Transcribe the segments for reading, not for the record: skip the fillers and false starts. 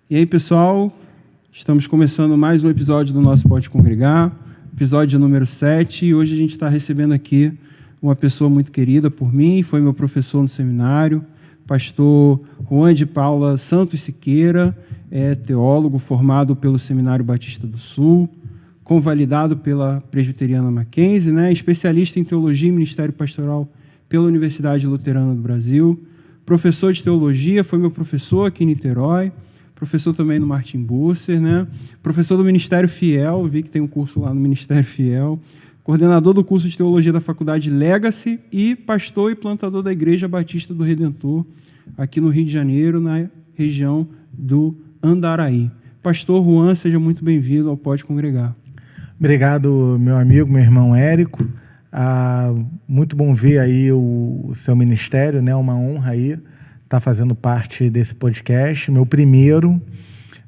E aí, pessoal, estamos começando mais um episódio do nosso Pode Congregar, episódio número 7, e hoje a gente está recebendo aqui uma pessoa muito querida por mim, foi meu professor no seminário, pastor Juan de Paula Santos Siqueira, é teólogo formado pelo Seminário Batista do Sul, convalidado pela Presbiteriana Mackenzie, né, especialista em teologia e ministério pastoral pela Universidade Luterana do Brasil, professor de teologia, foi meu professor aqui em Niterói, professor também no Martin Busser, né? Professor do Ministério Fiel, vi que tem um curso lá no Ministério Fiel, coordenador do curso de teologia da Faculdade Legacy e pastor e plantador da Igreja Batista do Redentor, aqui no Rio de Janeiro, na região do Andaraí. Pastor Juan, seja muito bem-vindo ao Pode Congregar. Obrigado, meu amigo, meu irmão Érico. Muito bom ver aí o seu ministério, né? Uma honra aí estar fazendo parte desse podcast, meu primeiro,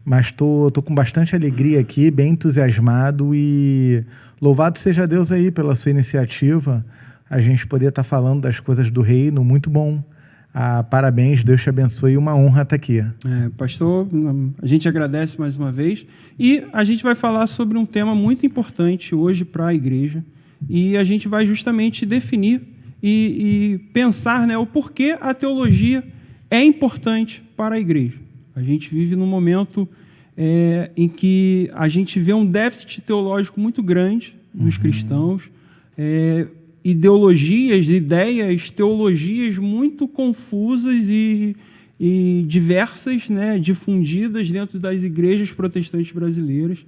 mas tô com bastante alegria aqui, bem entusiasmado e louvado seja Deus aí pela sua iniciativa, a gente poder estar falando das coisas do reino, muito bom. Parabéns, Deus te abençoe, uma honra estar aqui. Pastor, a gente agradece mais uma vez e a gente vai falar sobre um tema muito importante hoje para a igreja e a gente vai justamente definir e pensar, né, o porquê a teologia é importante para a igreja. A gente vive num momento em que a gente vê um déficit teológico muito grande nos cristãos, ideologias, ideias, teologias muito confusas e diversas, né, difundidas dentro das igrejas protestantes brasileiras.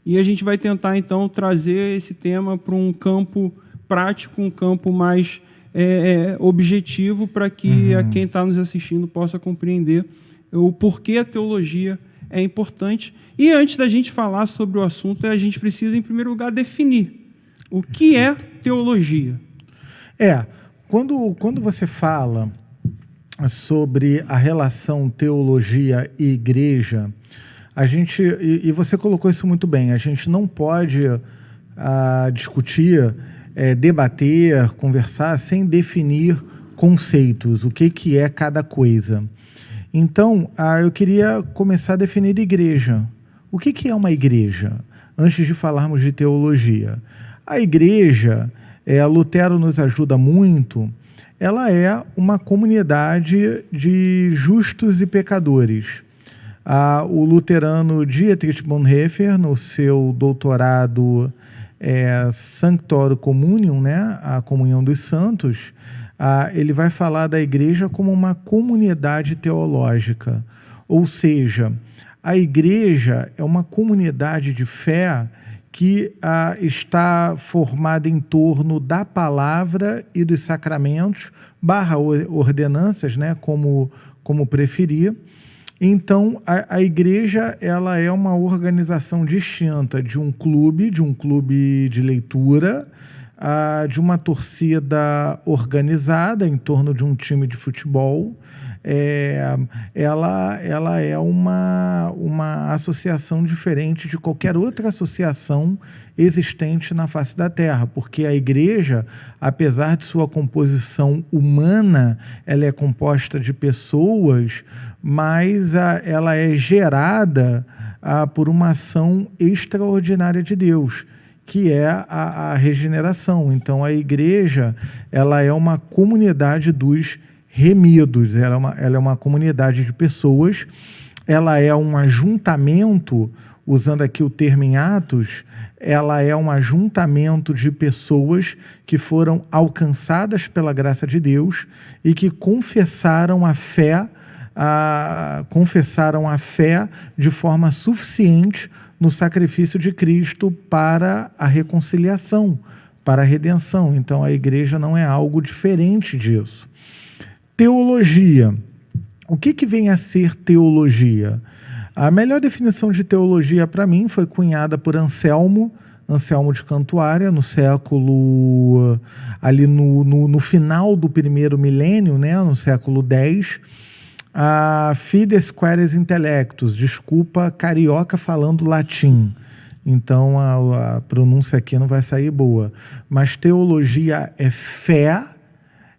E a gente vai tentar, então, trazer esse tema para um campo prático, um campo mais objetivo, para que quem está nos assistindo possa compreender o porquê a teologia é importante. E antes da gente falar sobre o assunto, a gente precisa, em primeiro lugar, definir o que é teologia. Quando você fala sobre a relação teologia e igreja, e você colocou isso muito bem, a gente não pode discutir, debater, conversar sem definir conceitos, o que é cada coisa. Então, eu queria começar a definir igreja. O que é uma igreja? Antes de falarmos de teologia. A igreja, Lutero nos ajuda muito, ela é uma comunidade de justos e pecadores. O luterano Dietrich Bonhoeffer, no seu doutorado Sanctorum Communium, né, a comunhão dos santos, ele vai falar da igreja como uma comunidade teológica, ou seja, a igreja é uma comunidade de fé que está formada em torno da palavra e dos sacramentos, ordenanças, né, como preferir. Então, a igreja ela é uma organização distinta de um clube de leitura, de uma torcida organizada em torno de um time de futebol. Ela é uma associação diferente de qualquer outra associação existente na face da Terra, porque a igreja, apesar de sua composição humana, ela é composta de pessoas, mas ela é gerada por uma ação extraordinária de Deus, que é a regeneração. Então, a igreja ela é uma comunidade dos remidos, ela é uma comunidade de pessoas, ela é um ajuntamento, usando aqui o termo em Atos, ela é um ajuntamento de pessoas que foram alcançadas pela graça de Deus e que confessaram a fé de forma suficiente no sacrifício de Cristo para a reconciliação, para a redenção. Então, a igreja não é algo diferente disso. Teologia. O que vem a ser teologia? A melhor definição de teologia para mim foi cunhada por Anselmo de Cantuária, no século, ali no final do primeiro milênio, né, no século X. Fides quaeres intellectus, desculpa, carioca falando latim. Então a pronúncia aqui não vai sair boa. Mas teologia é fé,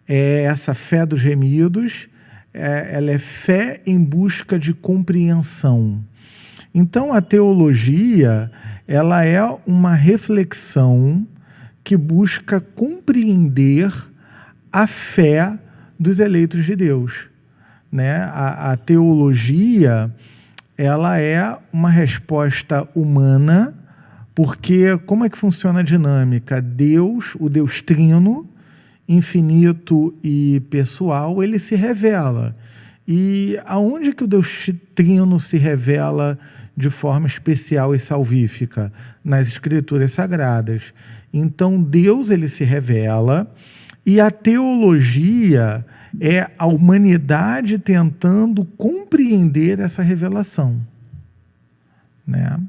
é essa fé dos remidos, ela é fé em busca de compreensão. Então, a teologia, ela é uma reflexão que busca compreender a fé dos eleitos de Deus, né? A teologia, ela é uma resposta humana, porque como é que funciona a dinâmica? Deus, o Deus trino, infinito e pessoal, ele se revela. E aonde que o Deus trino se revela de forma especial e salvífica? Nas Escrituras Sagradas. Então, Deus, ele se revela, e a teologia é a humanidade tentando compreender essa revelação, né?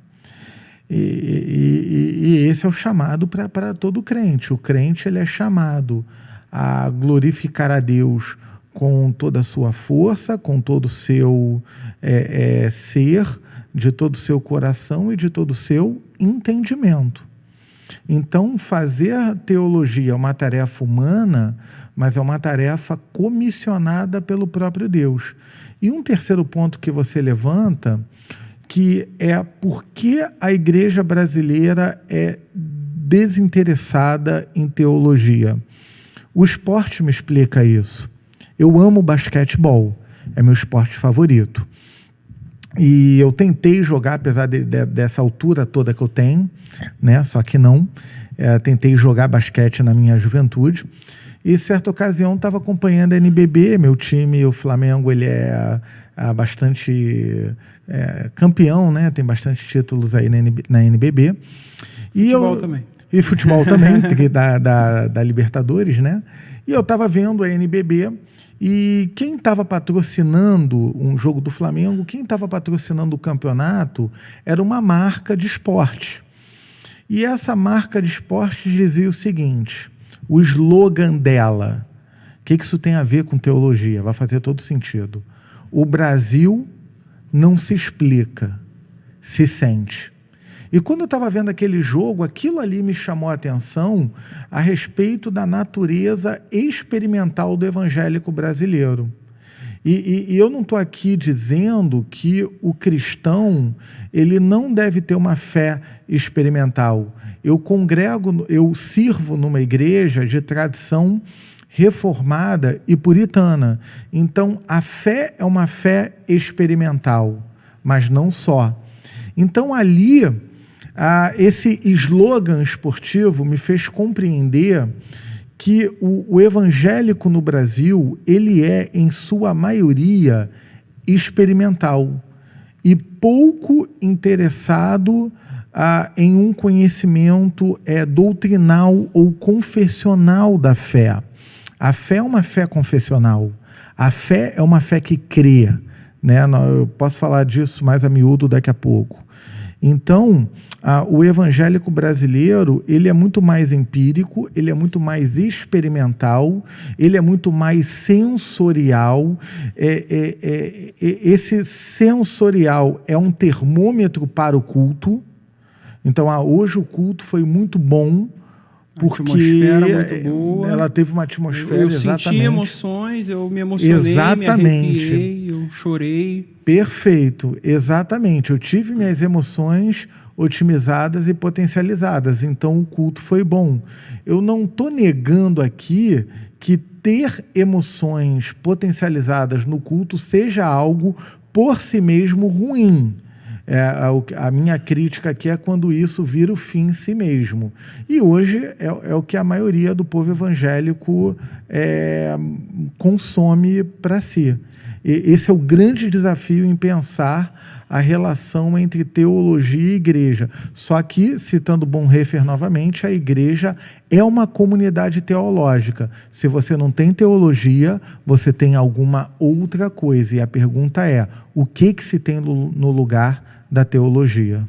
E esse é o chamado para todo crente. O crente, ele é chamado a glorificar a Deus com toda a sua força, com todo o seu ser, de todo o seu coração e de todo o seu entendimento. Então, fazer teologia é uma tarefa humana, mas é uma tarefa comissionada pelo próprio Deus. E um terceiro ponto que você levanta, que é por que a igreja brasileira é desinteressada em teologia. O esporte me explica isso. Eu amo basquetebol, é meu esporte favorito. E eu tentei jogar, apesar dessa altura toda que eu tenho, né? Só que não. Tentei jogar basquete na minha juventude. E, certa ocasião, estava acompanhando a NBB. Meu time, o Flamengo, ele é bastante campeão, né? Tem bastante títulos aí na NBB. Futebol também. E futebol também, da Libertadores, né? E eu estava vendo a NBB, e quem estava patrocinando um jogo do Flamengo, quem estava patrocinando o campeonato, era uma marca de esporte. E essa marca de esporte dizia o seguinte, o slogan dela, o que isso tem a ver com teologia? Vai fazer todo sentido. O Brasil não se explica, se sente. E quando eu estava vendo aquele jogo, aquilo ali me chamou a atenção a respeito da natureza experimental do evangélico brasileiro. E eu não estou aqui dizendo que o cristão ele não deve ter uma fé experimental. Eu sirvo numa igreja de tradição reformada e puritana. Então, a fé é uma fé experimental, mas não só. Então, ali, esse slogan esportivo me fez compreender que o evangélico no Brasil, ele é, em sua maioria, experimental e pouco interessado em um conhecimento doutrinal ou confessional da fé. A fé é uma fé confessional. A fé é uma fé que crê, né? Eu posso falar disso mais a miúdo daqui a pouco. Então, o evangélico brasileiro, ele é muito mais empírico, ele é muito mais experimental, ele é muito mais sensorial. Esse sensorial é um termômetro para o culto. Então, hoje o culto foi muito bom, porque muito boa. Ela teve uma atmosfera, exatamente. Eu senti emoções, eu me emocionei, exatamente. Me arrepiei, eu chorei. Perfeito, exatamente. Eu tive minhas emoções otimizadas e potencializadas, então o culto foi bom. Eu não estou negando aqui que ter emoções potencializadas no culto seja algo por si mesmo ruim. A minha crítica aqui é quando isso vira o fim em si mesmo. E hoje é o que a maioria do povo evangélico consome para si. Esse é o grande desafio em pensar a relação entre teologia e igreja. Só que, citando Bonhoeffer novamente, a igreja é uma comunidade teológica. Se você não tem teologia, você tem alguma outra coisa. E a pergunta é, o que se tem no lugar da teologia?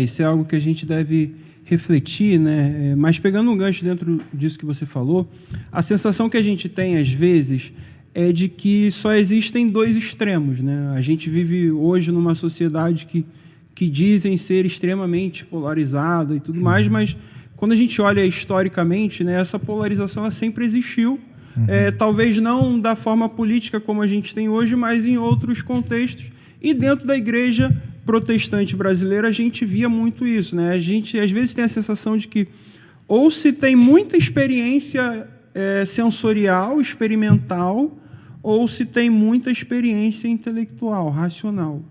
Isso é algo que a gente deve refletir, né? Mas pegando um gancho dentro disso que você falou, a sensação que a gente tem às vezes é de que só existem dois extremos, né? A gente vive hoje numa sociedade que dizem ser extremamente polarizada e tudo mais, mas quando a gente olha historicamente, né, essa polarização ela sempre existiu, talvez não da forma política como a gente tem hoje, mas em outros contextos. E dentro da igreja, protestante brasileiro, a gente via muito isso, né? A gente, às vezes, tem a sensação de que ou se tem muita experiência sensorial, experimental, ou se tem muita experiência intelectual, racional.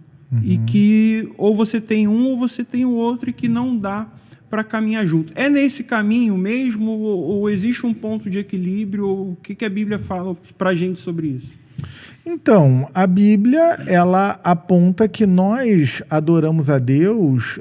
E que ou você tem um ou você tem o outro e que não dá para caminhar junto. É nesse caminho mesmo ou existe um ponto de equilíbrio? Ou o que a Bíblia fala para a gente sobre isso? Então, a Bíblia, ela aponta que nós adoramos a Deus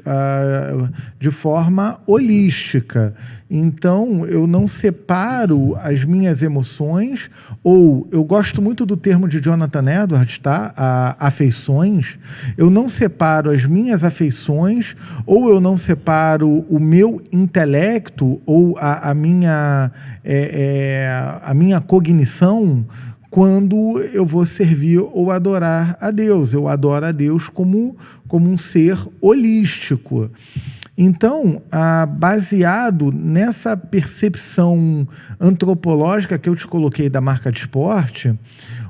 de forma holística. Então, eu não separo as minhas emoções, ou eu gosto muito do termo de Jonathan Edwards, tá? Afeições. Eu não separo as minhas afeições, ou eu não separo o meu intelecto, ou a minha cognição, quando eu vou servir ou adorar a Deus. Eu adoro a Deus como um ser holístico. Então, baseado nessa percepção antropológica que eu te coloquei da marca de esporte,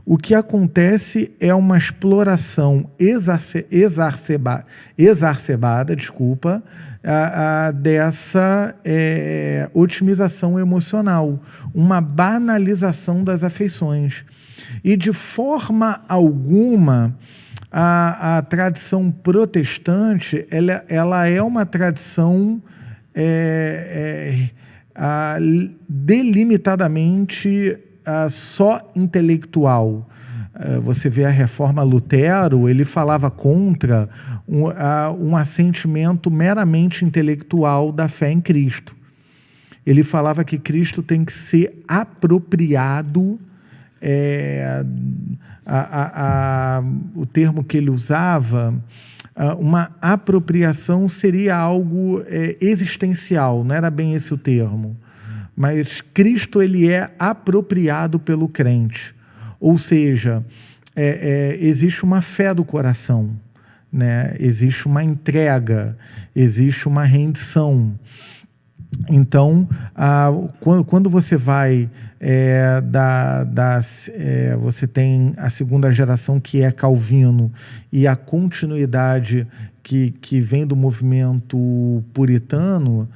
o que acontece é uma exploração exacerbada, dessa otimização emocional, uma banalização das afeições. E, de forma alguma, a tradição protestante ela é uma tradição delimitadamente só intelectual. Você vê a Reforma Lutero, ele falava contra um assentimento meramente intelectual da fé em Cristo. Ele falava que Cristo tem que ser apropriado, o termo que ele usava, uma apropriação seria algo existencial, não era bem esse o termo, mas Cristo ele é apropriado pelo crente, ou seja, existe uma fé do coração, né? Existe uma entrega, existe uma rendição. Então, quando você vai você tem a segunda geração, que é Calvino, e a continuidade que vem do movimento puritano,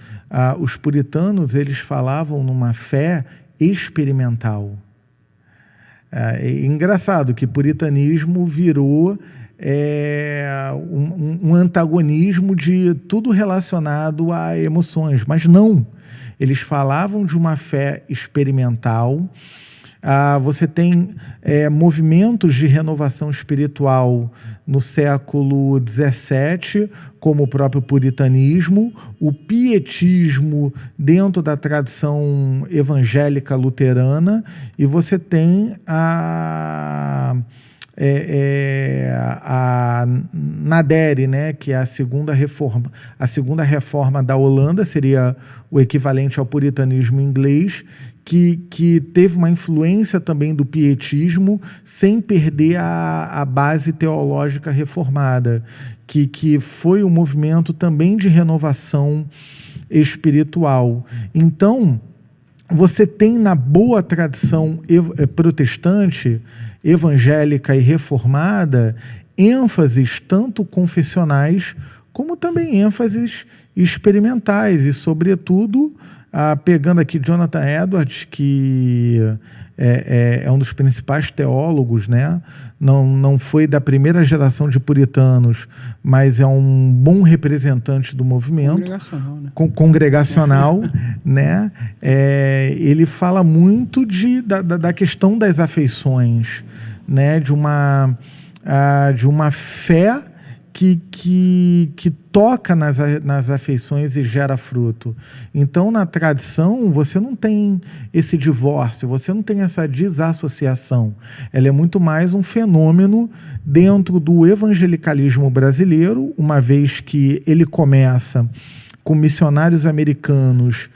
os puritanos eles falavam numa fé experimental. É engraçado que puritanismo virou um antagonismo de tudo relacionado a emoções, mas não. Eles falavam de uma fé experimental. Você tem movimentos de renovação espiritual no século XVII, como o próprio puritanismo, o pietismo dentro da tradição evangélica luterana, e você tem a Nadere, né, que é a segunda reforma da Holanda, seria o equivalente ao puritanismo inglês, que teve uma influência também do pietismo, sem perder a base teológica reformada, que foi um movimento também de renovação espiritual. Então, você tem na boa tradição protestante, evangélica e reformada, ênfases tanto confessionais como também ênfases experimentais e, sobretudo, pegando aqui Jonathan Edwards, que é um dos principais teólogos, né? Não foi da primeira geração de puritanos, mas é um bom representante do movimento congregacional, né? Ele fala muito da questão das afeições, né? De uma fé que toca nas afeições e gera fruto. Então, na tradição, você não tem esse divórcio, você não tem essa desassociação. Ela é muito mais um fenômeno dentro do evangelicalismo brasileiro, uma vez que ele começa com missionários americanos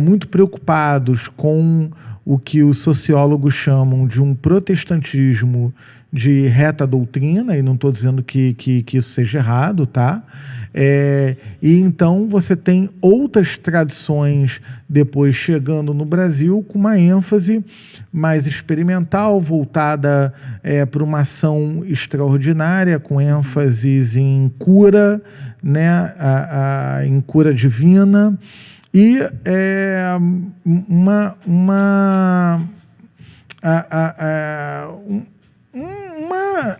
muito preocupados com o que os sociólogos chamam de um protestantismo de reta doutrina, e não estou dizendo que isso seja errado, tá? E então você tem outras tradições depois chegando no Brasil com uma ênfase mais experimental, voltada para uma ação extraordinária, com ênfases em cura, né, em cura divina, e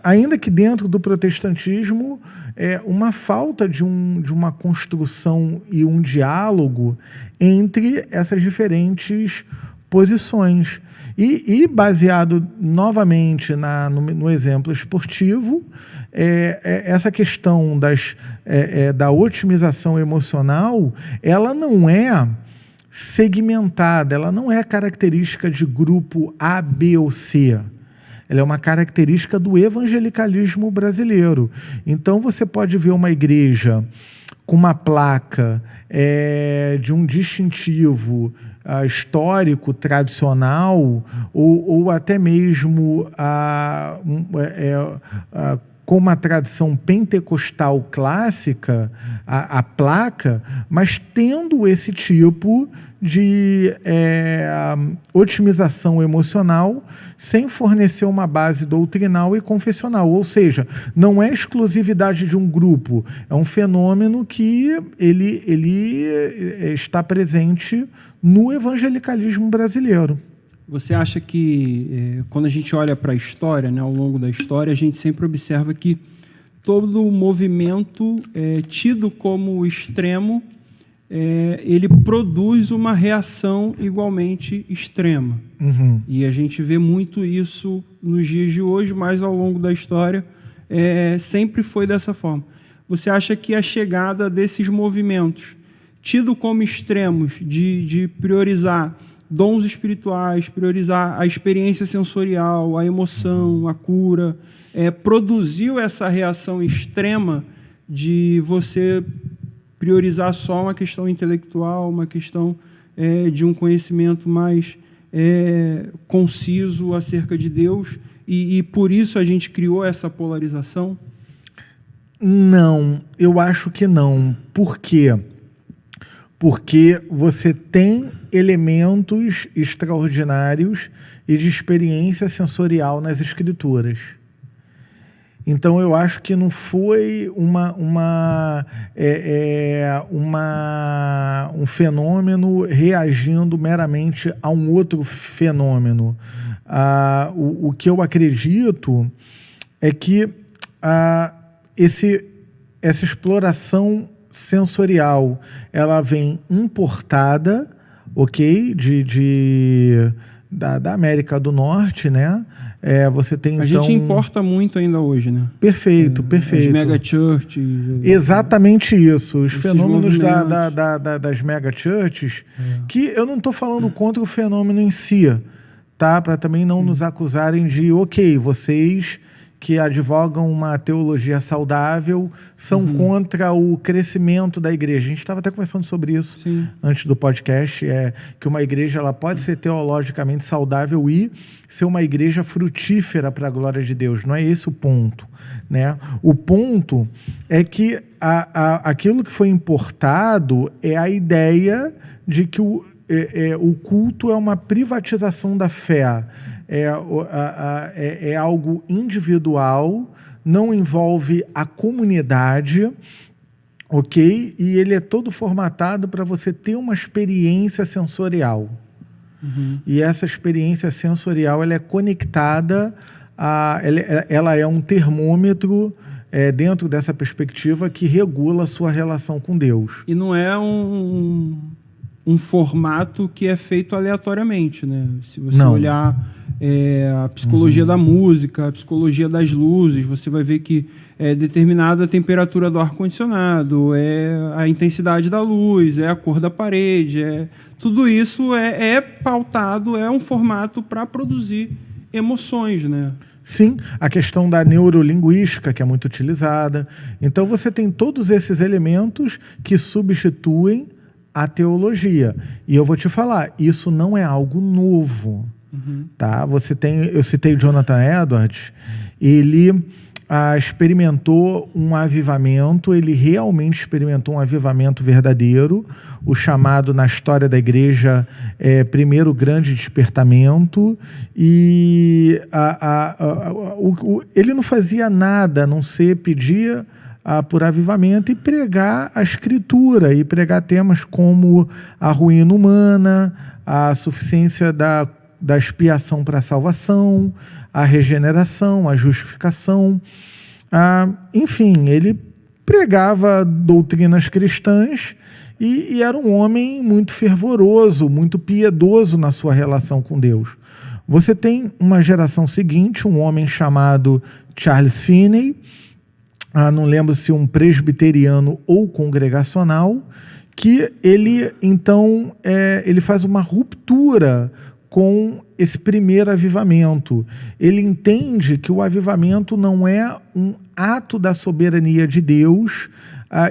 ainda que dentro do protestantismo, uma falta de uma construção e um diálogo entre essas diferentes posições. E baseado novamente no exemplo esportivo, essa questão da otimização emocional, ela não é segmentada, ela não é característica de grupo A, B ou C. Ela é uma característica do evangelicalismo brasileiro. Então você pode ver uma igreja com uma placa de um distintivo histórico, tradicional, ou até mesmo com uma tradição pentecostal clássica, a placa, mas tendo esse tipo de otimização emocional sem fornecer uma base doutrinal e confessional. Ou seja, não é exclusividade de um grupo, é um fenômeno que ele está presente no evangelicalismo brasileiro. Você acha que, quando a gente olha para a história, né, ao longo da história, a gente sempre observa que todo movimento tido como extremo, ele produz uma reação igualmente extrema. Uhum. E a gente vê muito isso nos dias de hoje, mas ao longo da história sempre foi dessa forma. Você acha que a chegada desses movimentos, tido como extremos, de priorizar dons espirituais, priorizar a experiência sensorial, a emoção, a cura, produziu essa reação extrema de você priorizar só uma questão intelectual, uma questão de um conhecimento mais conciso acerca de Deus, e por isso a gente criou essa polarização? Não, eu acho que não. Por quê? Porque você tem elementos extraordinários e de experiência sensorial nas Escrituras. Então, eu acho que não foi um fenômeno reagindo meramente a um outro fenômeno. O que eu acredito é que essa exploração sensorial, ela vem importada, ok, da América do Norte, né? Você tem, a gente importa muito ainda hoje, né? Perfeito. As megachurches. Exatamente isso. Os fenômenos das megachurches, que eu não estou falando contra o fenômeno em si, tá? Para também não nos acusarem de, ok, vocês que advogam uma teologia saudável são contra o crescimento da igreja. A gente estava até conversando sobre isso antes do podcast, que uma igreja ela pode ser teologicamente saudável e ser uma igreja frutífera para a glória de Deus. Não é esse o ponto, né? O ponto é que aquilo que foi importado é a ideia de que o culto é uma privatização da fé. É algo individual, não envolve a comunidade, ok? E ele é todo formatado para você ter uma experiência sensorial. E essa experiência sensorial ela é conectada, ela é um termômetro dentro dessa perspectiva que regula a sua relação com Deus. E não é um formato que é feito aleatoriamente, né? Se você olhar a psicologia da música, a psicologia das luzes, você vai ver que determinada temperatura do ar-condicionado, a intensidade da luz, a cor da parede, tudo isso é pautado, é um formato para produzir emoções, né? Sim, a questão da neurolinguística, que é muito utilizada. Então você tem todos esses elementos que substituem a teologia. E eu vou te falar, isso não é algo novo. Tá? Eu citei Jonathan Edwards, ele experimentou um avivamento, ele realmente experimentou um avivamento verdadeiro, o chamado na história da igreja primeiro grande despertamento, e ele não fazia nada a não ser pedir por avivamento e pregar a Escritura, e pregar temas como a ruína humana, a suficiência da expiação para a salvação, a regeneração, a justificação. Enfim, ele pregava doutrinas cristãs e era um homem muito fervoroso, muito piedoso na sua relação com Deus. Você tem uma geração seguinte, um homem chamado Charles Finney, não lembro se um presbiteriano ou congregacional, que ele, então, ele faz uma ruptura com esse primeiro avivamento. Ele entende que o avivamento não é um ato da soberania de Deus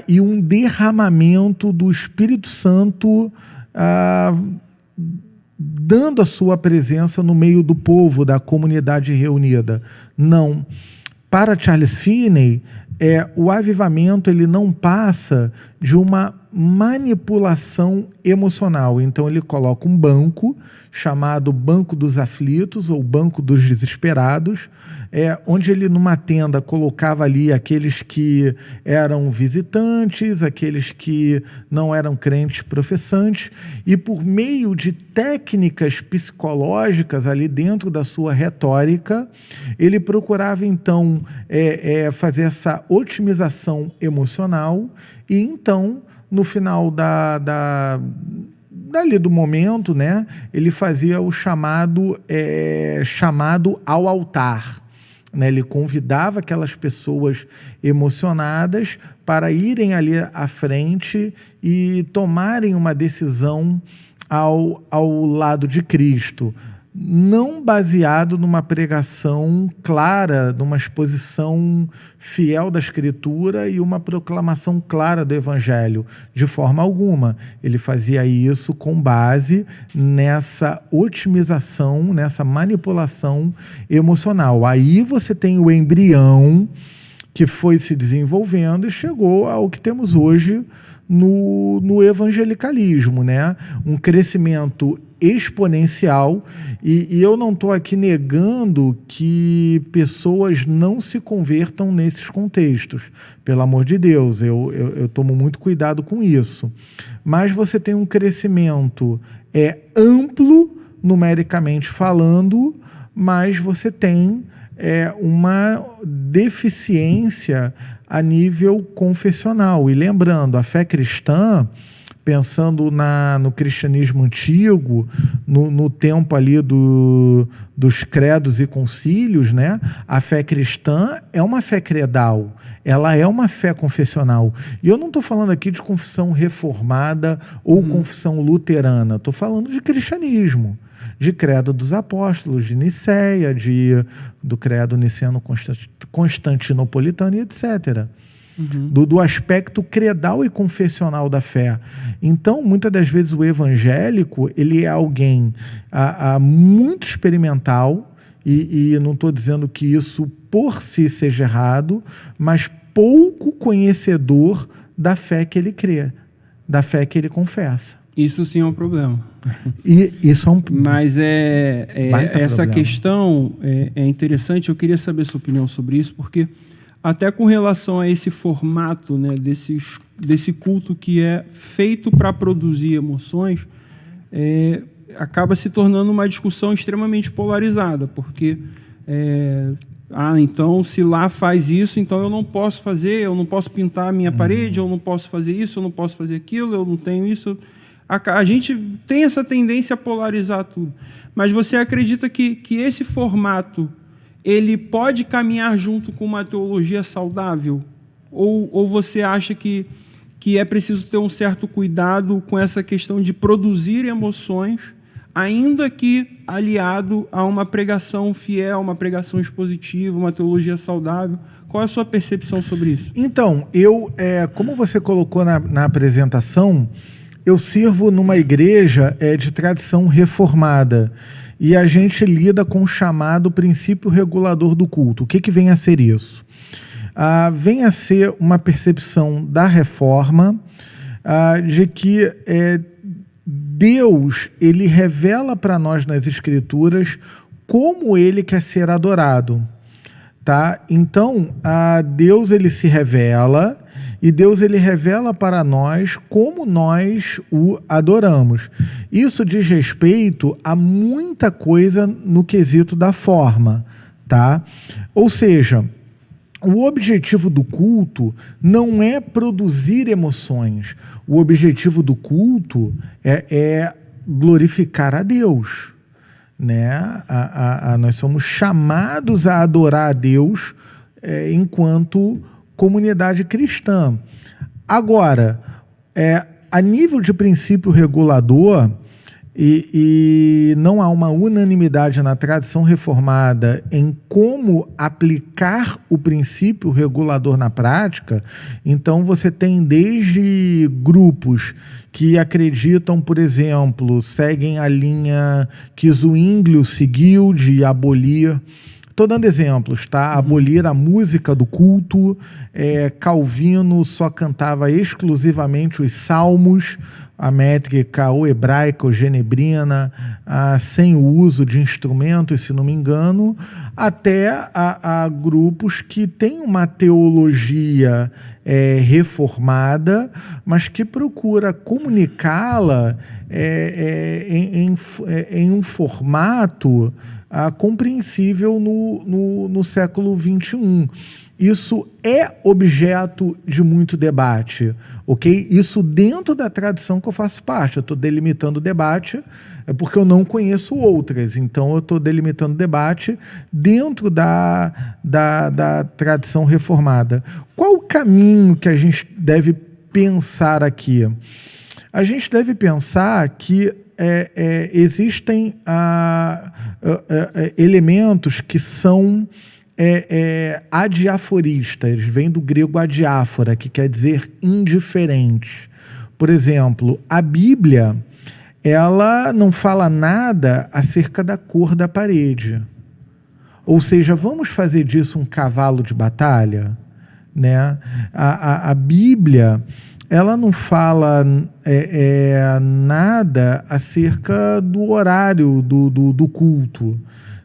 e um derramamento do Espírito Santo dando a sua presença no meio do povo, da comunidade reunida. Não. Para Charles Finney, o avivamento ele não passa de uma manipulação emocional. Então ele coloca um banco chamado Banco dos Aflitos ou Banco dos Desesperados, onde ele numa tenda colocava ali aqueles que eram visitantes, aqueles que não eram crentes professantes, e por meio de técnicas psicológicas ali dentro da sua retórica, ele procurava então fazer essa otimização emocional, e então no final dali do momento, né, ele fazia o chamado ao altar. Né? Ele convidava aquelas pessoas emocionadas para irem ali à frente e tomarem uma decisão ao lado de Cristo, não baseado numa pregação clara, numa exposição fiel da Escritura e uma proclamação clara do Evangelho, de forma alguma. Ele fazia isso com base nessa otimização, nessa manipulação emocional. Aí você tem o embrião que foi se desenvolvendo e chegou ao que temos hoje no evangelicalismo, né? Um crescimento exponencial, e eu não estou aqui negando que pessoas não se convertam nesses contextos, pelo amor de Deus, eu tomo muito cuidado com isso, mas você tem um crescimento amplo, numericamente falando, mas você tem uma deficiência a nível confessional. E lembrando, a fé cristã, pensando no cristianismo antigo, no tempo ali dos credos e concílios, né? A fé cristã é uma fé credal, ela é uma fé confessional. E eu não estou falando aqui de confissão reformada ou confissão luterana, estou falando de cristianismo, de credo dos apóstolos, de Nicéia, do credo niceno-constantinopolitano, etc., do aspecto credal e confessional da fé. Então, muitas das vezes o evangélico ele é alguém muito experimental, e não estou dizendo que isso por si seja errado, mas pouco conhecedor da fé que ele crê, da fé que ele confessa. Isso sim é um problema. E isso é Mas essa problema. Questão é interessante, eu queria saber sua opinião sobre isso, porque até com relação a esse formato, né, desse culto que é feito para produzir emoções, acaba se tornando uma discussão extremamente polarizada, porque então se lá faz isso, então eu não posso fazer, eu não posso pintar a minha parede, eu não posso fazer isso, eu não posso fazer aquilo, eu não tenho isso. A gente tem essa tendência a polarizar tudo. Mas você acredita que esse formato ele pode caminhar junto com uma teologia saudável? Ou você acha que é preciso ter um certo cuidado com essa questão de produzir emoções, ainda que aliado a uma pregação fiel, uma pregação expositiva, uma teologia saudável? Qual é a sua percepção sobre isso? Então, como você colocou na apresentação, eu sirvo numa igreja de tradição reformada, e a gente lida com o chamado princípio regulador do culto. O que vem a ser isso? vem a ser uma percepção da Reforma de que Deus, ele revela para nós nas Escrituras como ele quer ser adorado. Tá? Então, Deus, ele se revela, e Deus, ele revela para nós como nós o adoramos. Isso diz respeito a muita coisa no quesito da forma, tá? Ou seja, o objetivo do culto não é produzir emoções. O objetivo do culto é glorificar a Deus, né? Nós somos chamados a adorar a Deus enquanto comunidade cristã. Agora, a nível de princípio regulador, e não há uma unanimidade na tradição reformada em como aplicar o princípio regulador na prática, então você tem desde grupos que acreditam, por exemplo, seguem a linha que Zwinglio seguiu de abolir. Estou dando exemplos, tá? Abolir a música do culto. Calvino só cantava exclusivamente os salmos, a métrica ou hebraica ou genebrina, sem o uso de instrumentos, se não me engano, até a grupos que têm uma teologia reformada, mas que procura comunicá-la em um formato compreensível no século XXI. Isso é objeto de muito debate, ok? Isso dentro da tradição que eu faço parte. Eu estou delimitando o debate porque eu não conheço outras. Então, eu estou delimitando o debate dentro da tradição reformada. Qual o caminho que a gente deve pensar aqui? A gente deve pensar que existem elementos que são adiaforistas, vem do grego adiáfora, que quer dizer indiferente. Por exemplo, a Bíblia, ela não fala nada acerca da cor da parede. Ou seja, vamos fazer disso um cavalo de batalha? Né? A Bíblia, ela não fala nada acerca do horário do culto.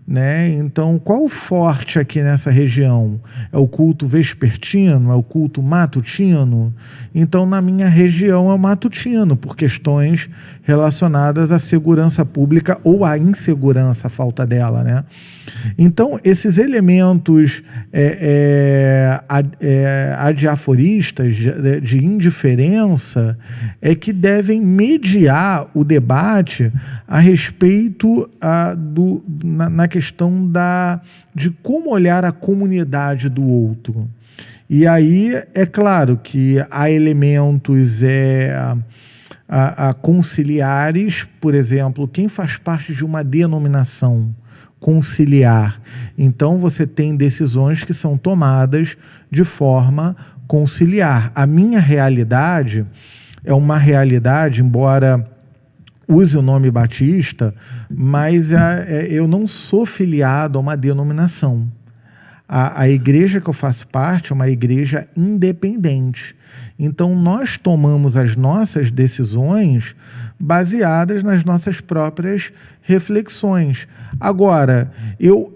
Né? Então, qual o forte aqui nessa região? É o culto vespertino? É o culto matutino? Então, na minha região é o matutino, por questões relacionadas à segurança pública ou à insegurança, a falta dela. Né? Então, esses elementos adiaforistas, de indiferença, é que devem mediar o debate a respeito na questão de como olhar a comunidade do outro. E aí, é claro que há elementos conciliares, por exemplo, quem faz parte de uma denominação conciliar. Então, você tem decisões que são tomadas de forma conciliar. A minha realidade é uma realidade, embora use o nome batista, mas eu não sou filiado a uma denominação. A igreja que eu faço parte é uma igreja independente. Então, nós tomamos as nossas decisões baseadas nas nossas próprias reflexões. Agora, eu,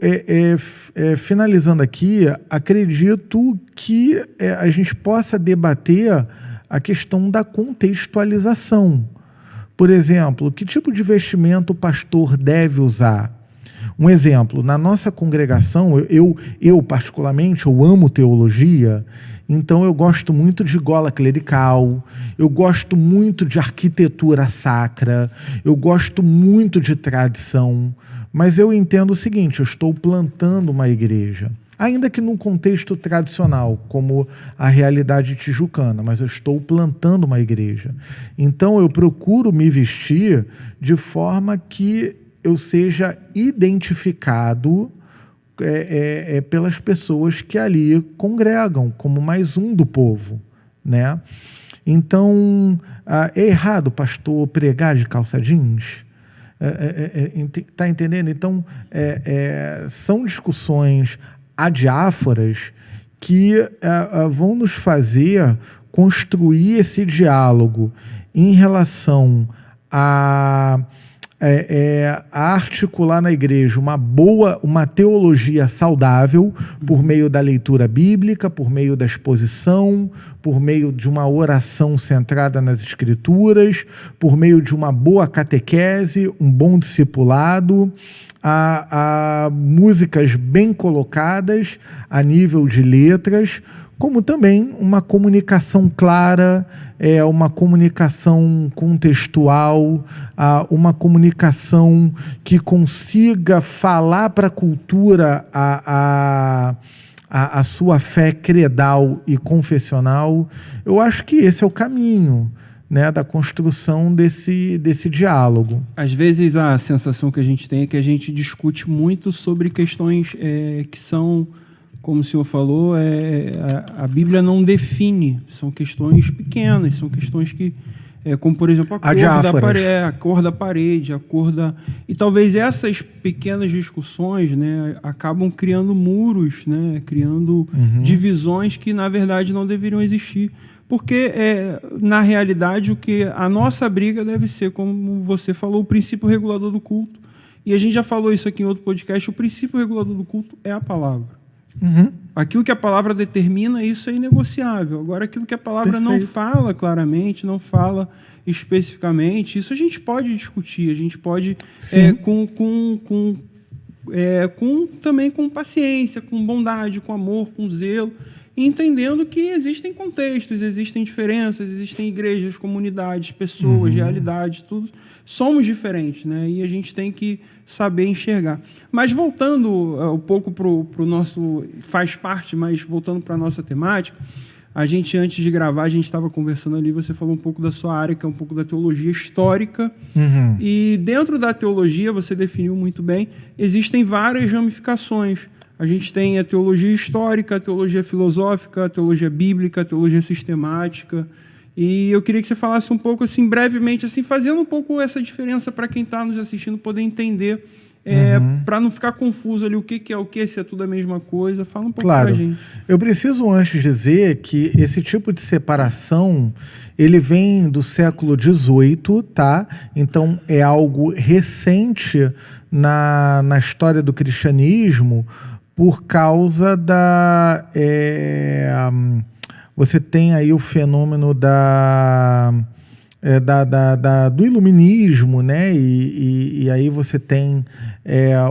finalizando aqui, acredito que a gente possa debater a questão da contextualização. Por exemplo, que tipo de vestimento o pastor deve usar? Um exemplo, na nossa congregação, eu particularmente, eu amo teologia, então eu gosto muito de gola clerical, eu gosto muito de arquitetura sacra, eu gosto muito de tradição, mas eu entendo o seguinte, eu estou plantando uma igreja, ainda que num contexto tradicional, como a realidade tijucana, mas eu estou plantando uma igreja. Então eu procuro me vestir de forma que eu seja identificado pelas pessoas que ali congregam, como mais um do povo. Né? Então, é errado o pastor pregar de calça jeans? Está entendendo? Então, são discussões adiáforas que vão nos fazer construir esse diálogo em relação a articular na igreja uma teologia saudável por meio da leitura bíblica, por meio da exposição, por meio de uma oração centrada nas escrituras, por meio de uma boa catequese, um bom discipulado, a músicas bem colocadas a nível de letras, como também uma comunicação clara, uma comunicação contextual, uma comunicação que consiga falar para a cultura a sua fé credal e confessional. Eu acho que esse é o caminho, né, da construção desse diálogo. Às vezes a sensação que a gente tem é que a gente discute muito sobre questões que são, como o senhor falou, a Bíblia não define, são questões pequenas, são questões que, como por exemplo, a cor da parede, a cor da... E talvez essas pequenas discussões, né, acabam criando muros, né, criando divisões que na verdade não deveriam existir. Porque, na realidade, a nossa briga deve ser, como você falou, o princípio regulador do culto. E a gente já falou isso aqui em outro podcast, o princípio regulador do culto é a palavra. Aquilo que a palavra determina, isso é inegociável. Agora, aquilo que a palavra não fala claramente, não fala especificamente, isso a gente pode discutir, a gente pode, também com paciência, com bondade, com amor, com zelo, e entendendo que existem contextos, existem diferenças, existem igrejas, comunidades, pessoas, realidades, tudo. Somos diferentes, né? E a gente tem que saber enxergar. Mas voltando um pouco para o nosso... Faz parte, mas voltando para a nossa temática, a gente, antes de gravar, a gente estava conversando ali, você falou um pouco da sua área, que é um pouco da teologia histórica. E dentro da teologia, você definiu muito bem, existem várias ramificações. A gente tem a teologia histórica, a teologia filosófica, a teologia bíblica, a teologia sistemática. E eu queria que você falasse um pouco, assim, brevemente, assim, fazendo um pouco essa diferença para quem está nos assistindo poder entender, para não ficar confuso ali o que é o que, se é tudo a mesma coisa. Fala um pouco para a gente. Eu preciso antes dizer que esse tipo de separação, ele vem do século XVIII, tá? Então é algo recente na história do cristianismo, por causa você tem aí o fenômeno do iluminismo, né? E aí você tem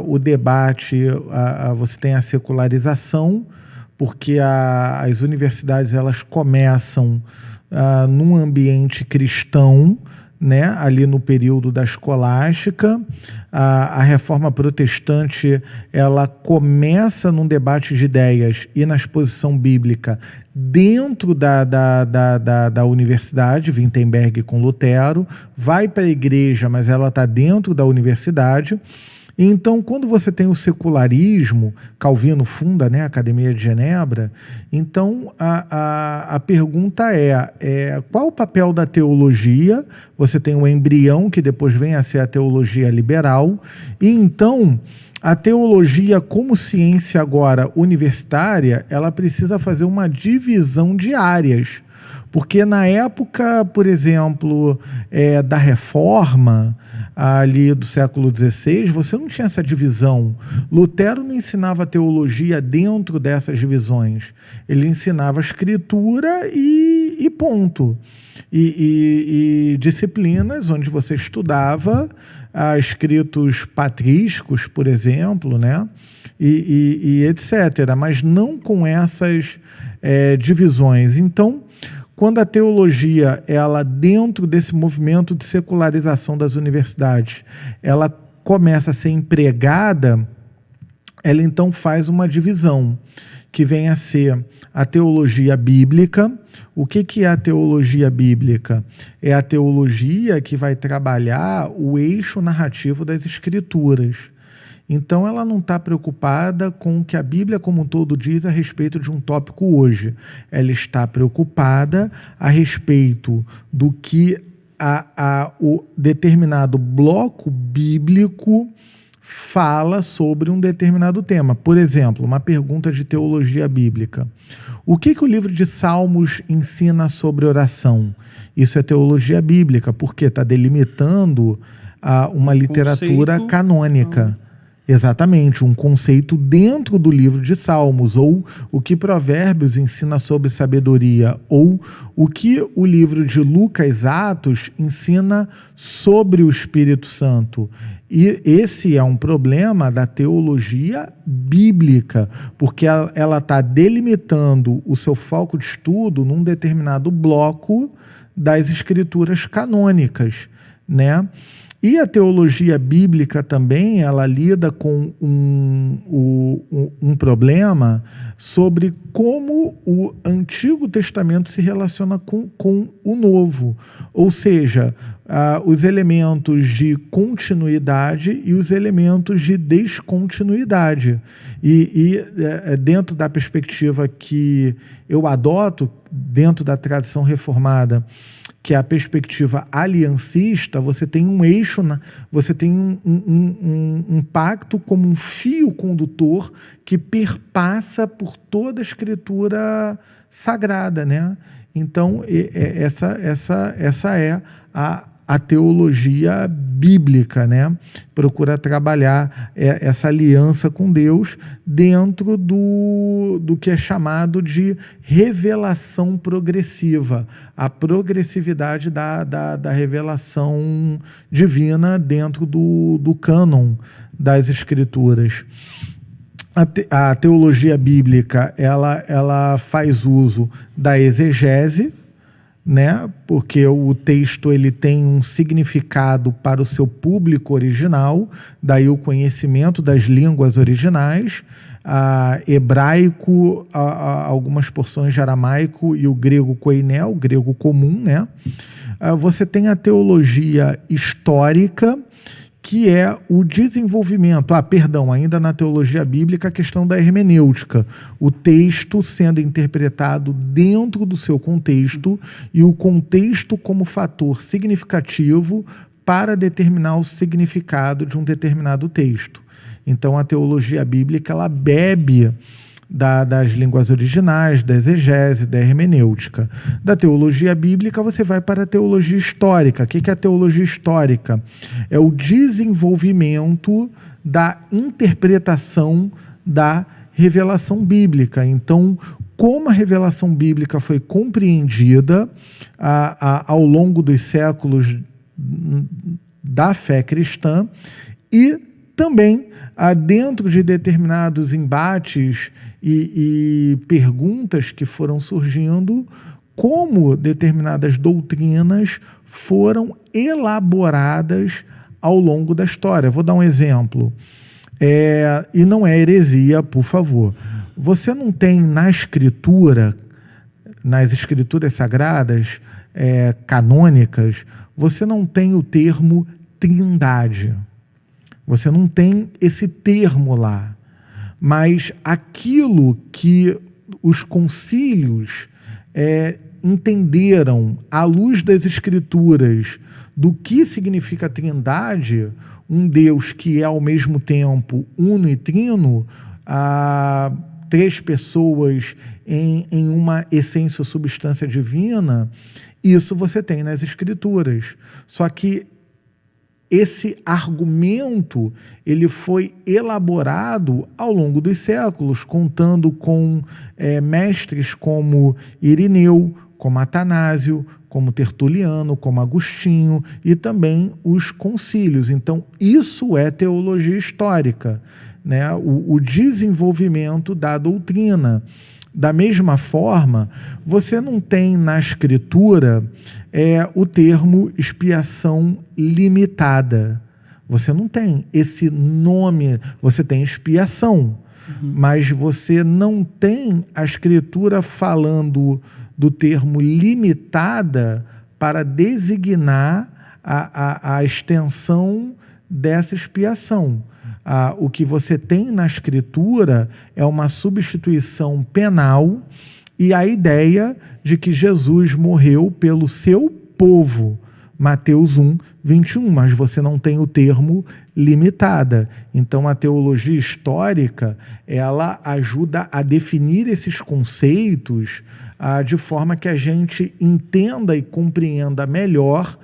o debate, você tem a secularização, porque as universidades elas começam num ambiente cristão, né, ali no período da escolástica. A reforma protestante ela começa num debate de ideias e na exposição bíblica dentro da universidade, Wittenberg com Lutero, vai para a igreja, mas ela está dentro da universidade. Então, quando você tem o secularismo, Calvino funda, né, a Academia de Genebra, então a pergunta qual o papel da teologia? Você tem o embrião, que depois vem a ser a teologia liberal, e então a teologia como ciência agora universitária, ela precisa fazer uma divisão de áreas, porque na época, por exemplo, da Reforma, ali do século XVI, você não tinha essa divisão. Lutero não ensinava teologia dentro dessas divisões. Ele ensinava a escritura e ponto. E disciplinas onde você estudava escritos patrísticos, por exemplo, né? E etc. Mas não com essas divisões. Então, quando a teologia, ela dentro desse movimento de secularização das universidades, ela começa a ser empregada, ela então faz uma divisão, que vem a ser a teologia bíblica. O que é a teologia bíblica? É a teologia que vai trabalhar o eixo narrativo das Escrituras. Então, ela não está preocupada com o que a Bíblia como um todo diz a respeito de um tópico hoje. Ela está preocupada a respeito do que o determinado bloco bíblico fala sobre um determinado tema. Por exemplo, uma pergunta de teologia bíblica. O que o livro de Salmos ensina sobre oração? Isso é teologia bíblica, porque está delimitando uma literatura conceito canônica. Exatamente, um conceito dentro do livro de Salmos, ou o que Provérbios ensina sobre sabedoria, ou o que o livro de Lucas, Atos, ensina sobre o Espírito Santo. E esse é um problema da teologia bíblica, porque ela está delimitando o seu foco de estudo num determinado bloco das escrituras canônicas, né? E a teologia bíblica também, ela lida com um problema sobre como o Antigo Testamento se relaciona com o Novo. Ou seja, os elementos de continuidade e os elementos de descontinuidade. E dentro da perspectiva que eu adoto, dentro da tradição reformada, que é a perspectiva aliancista, você tem um eixo, você tem um pacto como um fio condutor que perpassa por toda a escritura sagrada, né? Então, essa é a teologia bíblica, né? Procura trabalhar essa aliança com Deus dentro do que é chamado de revelação progressiva, a progressividade da revelação divina dentro do cânon das Escrituras. A teologia bíblica ela faz uso da exegese, né? Porque o texto ele tem um significado para o seu público original, daí o conhecimento das línguas originais, hebraico, algumas porções de aramaico e o grego koiné, o grego comum, né? Você tem a teologia histórica, que é o desenvolvimento, ainda na teologia bíblica, a questão da hermenêutica, o texto sendo interpretado dentro do seu contexto e o contexto como fator significativo para determinar o significado de um determinado texto. Então, a teologia bíblica, ela bebe das línguas originais, da exegese, da hermenêutica. Da teologia bíblica, você vai para a teologia histórica. O que é a teologia histórica? É o desenvolvimento da interpretação da revelação bíblica. Então, como a revelação bíblica foi compreendida ao longo dos séculos da fé cristã e também dentro de determinados embates e perguntas que foram surgindo, como determinadas doutrinas foram elaboradas ao longo da história. Vou dar um exemplo. E não é heresia, por favor. Você não tem nas escrituras sagradas, canônicas, você não tem o termo trindade. Você não tem esse termo lá, mas aquilo que os concílios entenderam à luz das Escrituras do que significa trindade, um Deus que é ao mesmo tempo uno e trino, três pessoas em uma essência ou substância divina, isso você tem nas Escrituras. Só que esse argumento ele foi elaborado ao longo dos séculos, contando com mestres como Irineu, como Atanásio, como Tertuliano, como Agostinho e também os concílios. Então, isso é teologia histórica, né? O desenvolvimento da doutrina. Da mesma forma, você não tem na Escritura o termo expiação limitada. Você não tem esse nome, você tem expiação, mas você não tem a Escritura falando do termo limitada para designar a extensão dessa expiação. O que você tem na Escritura é uma substituição penal e a ideia de que Jesus morreu pelo seu povo, Mateus 1, 21, mas você não tem o termo limitada. Então, a teologia histórica, ela ajuda a definir esses conceitos de forma que a gente entenda e compreenda melhor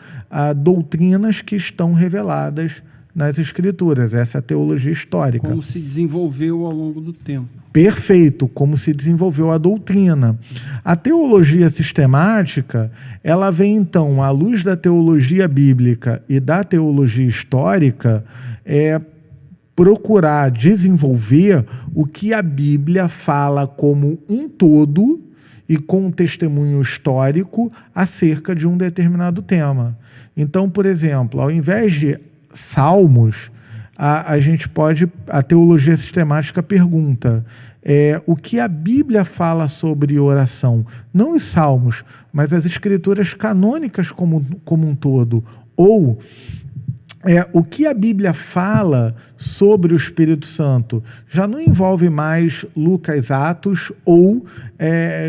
doutrinas que estão reveladas nas Escrituras. Essa é a teologia histórica. Como se desenvolveu ao longo do tempo. Perfeito, como se desenvolveu a doutrina. A teologia sistemática, ela vem então, à luz da teologia bíblica e da teologia histórica, procurar desenvolver o que a Bíblia fala como um todo e com um testemunho histórico acerca de um determinado tema. Então, por exemplo, ao invés de Salmos, a teologia sistemática pergunta o que a Bíblia fala sobre oração, não os Salmos, mas as escrituras canônicas como um todo, ou o que a Bíblia fala sobre o Espírito Santo. Já não envolve mais Lucas, Atos ou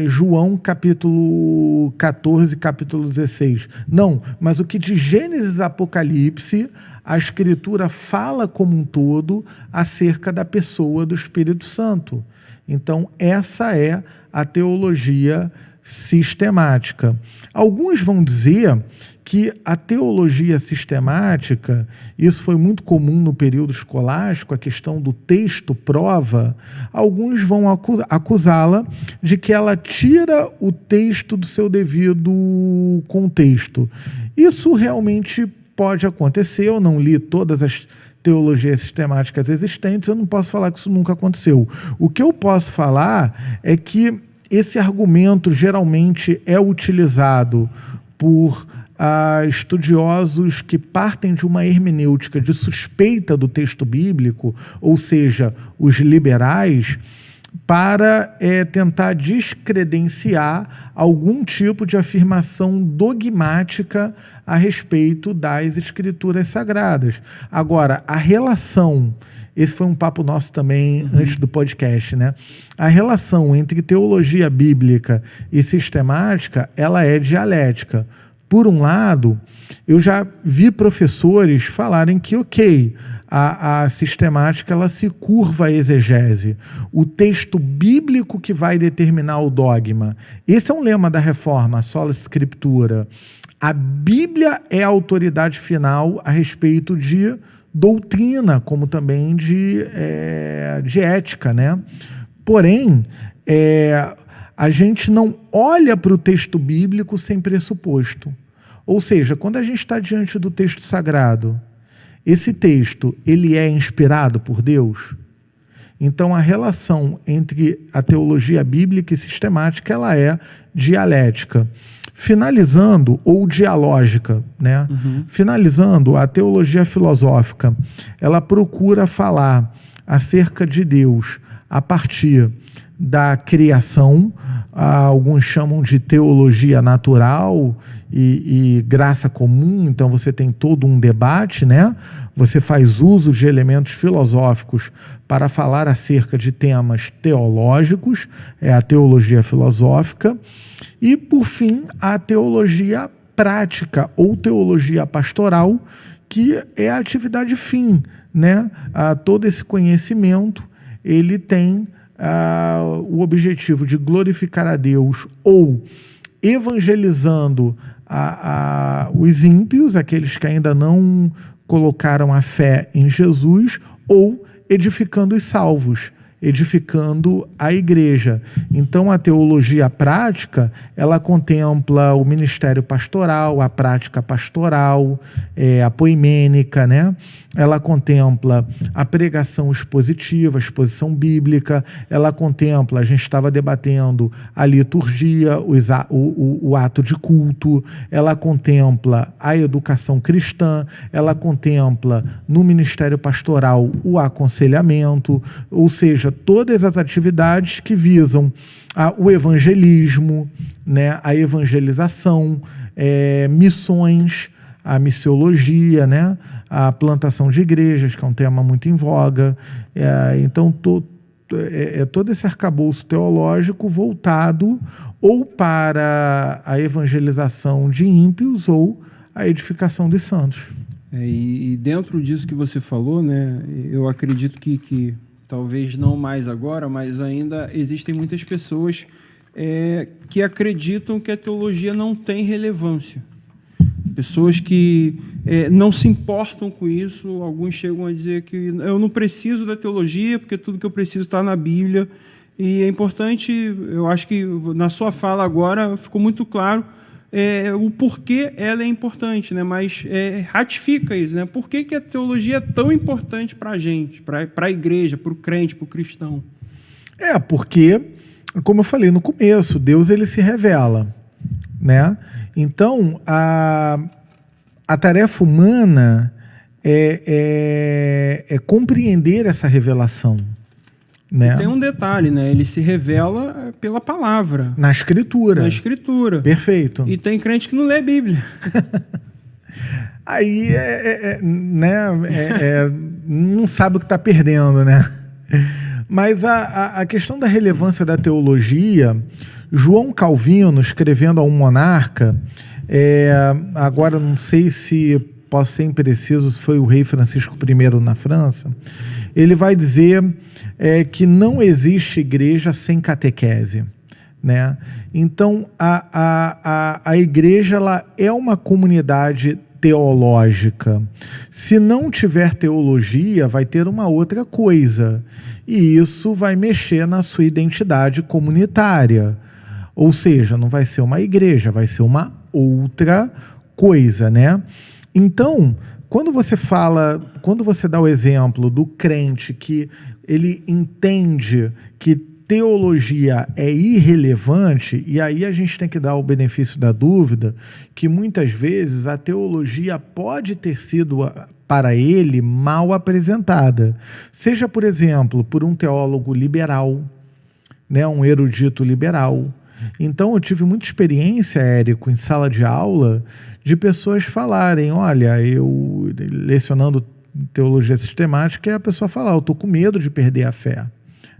João capítulo 14, capítulo 16. Não, mas o que de Gênesis a Apocalipse a Escritura fala como um todo acerca da pessoa do Espírito Santo. Então, essa é a teologia sistemática. Alguns vão dizer que a teologia sistemática, isso foi muito comum no período escolástico, a questão do texto prova, alguns vão acusá-la de que ela tira o texto do seu devido contexto. Isso realmente pode acontecer, eu não li todas as teologias sistemáticas existentes, eu não posso falar que isso nunca aconteceu. O que eu posso falar é que esse argumento geralmente é utilizado por estudiosos que partem de uma hermenêutica de suspeita do texto bíblico, ou seja, os liberais, para tentar descredenciar algum tipo de afirmação dogmática a respeito das escrituras sagradas. Agora, a relação, esse foi um papo nosso também antes do podcast, né? A relação entre teologia bíblica e sistemática, ela é dialética. Por um lado, eu já vi professores falarem que, a sistemática ela se curva à exegese. O texto bíblico que vai determinar o dogma. Esse é um lema da Reforma, a sola scriptura. A Bíblia é a autoridade final a respeito de doutrina, como também de ética, né? Porém, a gente não olha para o texto bíblico sem pressuposto. Ou seja, quando a gente está diante do texto sagrado, esse texto, ele é inspirado por Deus? Então, a relação entre a teologia bíblica e sistemática, ela é dialética. Finalizando, ou dialógica, né? Finalizando, a teologia filosófica, ela procura falar acerca de Deus a partir da criação, alguns chamam de teologia natural e graça comum, então você tem todo um debate, né? Você faz uso de elementos filosóficos para falar acerca de temas teológicos, é a teologia filosófica, e, por fim, a teologia prática ou teologia pastoral, que é a atividade fim, né? Todo esse conhecimento, ele tem o objetivo de glorificar a Deus ou evangelizando os ímpios, aqueles que ainda não colocaram a fé em Jesus, ou edificando os salvos, edificando a igreja. Então, a teologia prática, ela contempla o ministério pastoral, a prática pastoral, a poimênica, né? Ela contempla a pregação expositiva, a exposição bíblica, ela contempla, a gente estava debatendo a liturgia, o ato de culto, ela contempla a educação cristã, ela contempla no ministério pastoral o aconselhamento, ou seja, todas as atividades que visam o evangelismo, né, a evangelização, missões, a missiologia, né, a plantação de igrejas, que é um tema muito em voga. Então, todo esse arcabouço teológico voltado ou para a evangelização de ímpios ou a edificação dos santos. E dentro disso que você falou, né, eu acredito que talvez não mais agora, mas ainda existem muitas pessoas que acreditam que a teologia não tem relevância. Pessoas que não se importam com isso. Alguns chegam a dizer que eu não preciso da teologia, porque tudo que eu preciso está na Bíblia. E é importante, eu acho que na sua fala agora ficou muito claro o porquê ela é importante, né? Mas ratifica isso, né? Por que a teologia é tão importante para a gente, para a igreja, para o crente, para o cristão? Porque, como eu falei no começo, Deus ele se revela, né? Então, a tarefa humana é compreender essa revelação. Né? E tem um detalhe, né? Ele se revela pela palavra. Na Escritura. Na Escritura. Perfeito. E tem crente que não lê a Bíblia. Aí, não sabe o que está perdendo, né? Mas a questão da relevância da teologia, João Calvino, escrevendo a um monarca, agora não sei se posso ser impreciso, se foi o rei Francisco I na França, ele vai dizer que não existe igreja sem catequese, né? Então, a igreja ela é uma comunidade teológica. Se não tiver teologia, vai ter uma outra coisa, e isso vai mexer na sua identidade comunitária. Ou seja, não vai ser uma igreja, vai ser uma outra coisa, né? Então, quando você dá o exemplo do crente que ele entende que teologia é irrelevante, e aí a gente tem que dar o benefício da dúvida, que muitas vezes a teologia pode ter sido para ele mal apresentada. Seja, por exemplo, por um teólogo liberal, né, um erudito liberal. Então, eu tive muita experiência, Érico, em sala de aula, de pessoas falarem, olha, eu lecionando teologia sistemática, e a pessoa falar, eu estou com medo de perder a fé.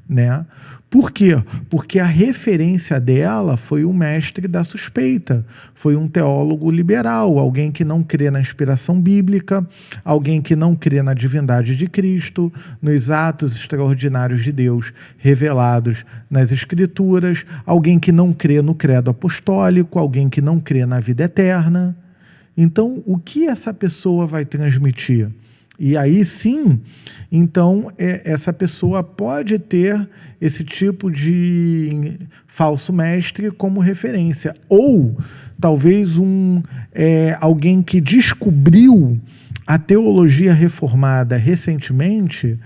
Né? Por quê? Porque a referência dela foi o mestre da suspeita, foi um teólogo liberal, alguém que não crê na inspiração bíblica, alguém que não crê na divindade de Cristo, nos atos extraordinários de Deus revelados nas Escrituras, alguém que não crê no credo apostólico, alguém que não crê na vida eterna. Então, o que essa pessoa vai transmitir? E aí sim, então essa pessoa pode ter esse tipo de falso mestre como referência. Ou talvez alguém que descobriu a teologia reformada recentemente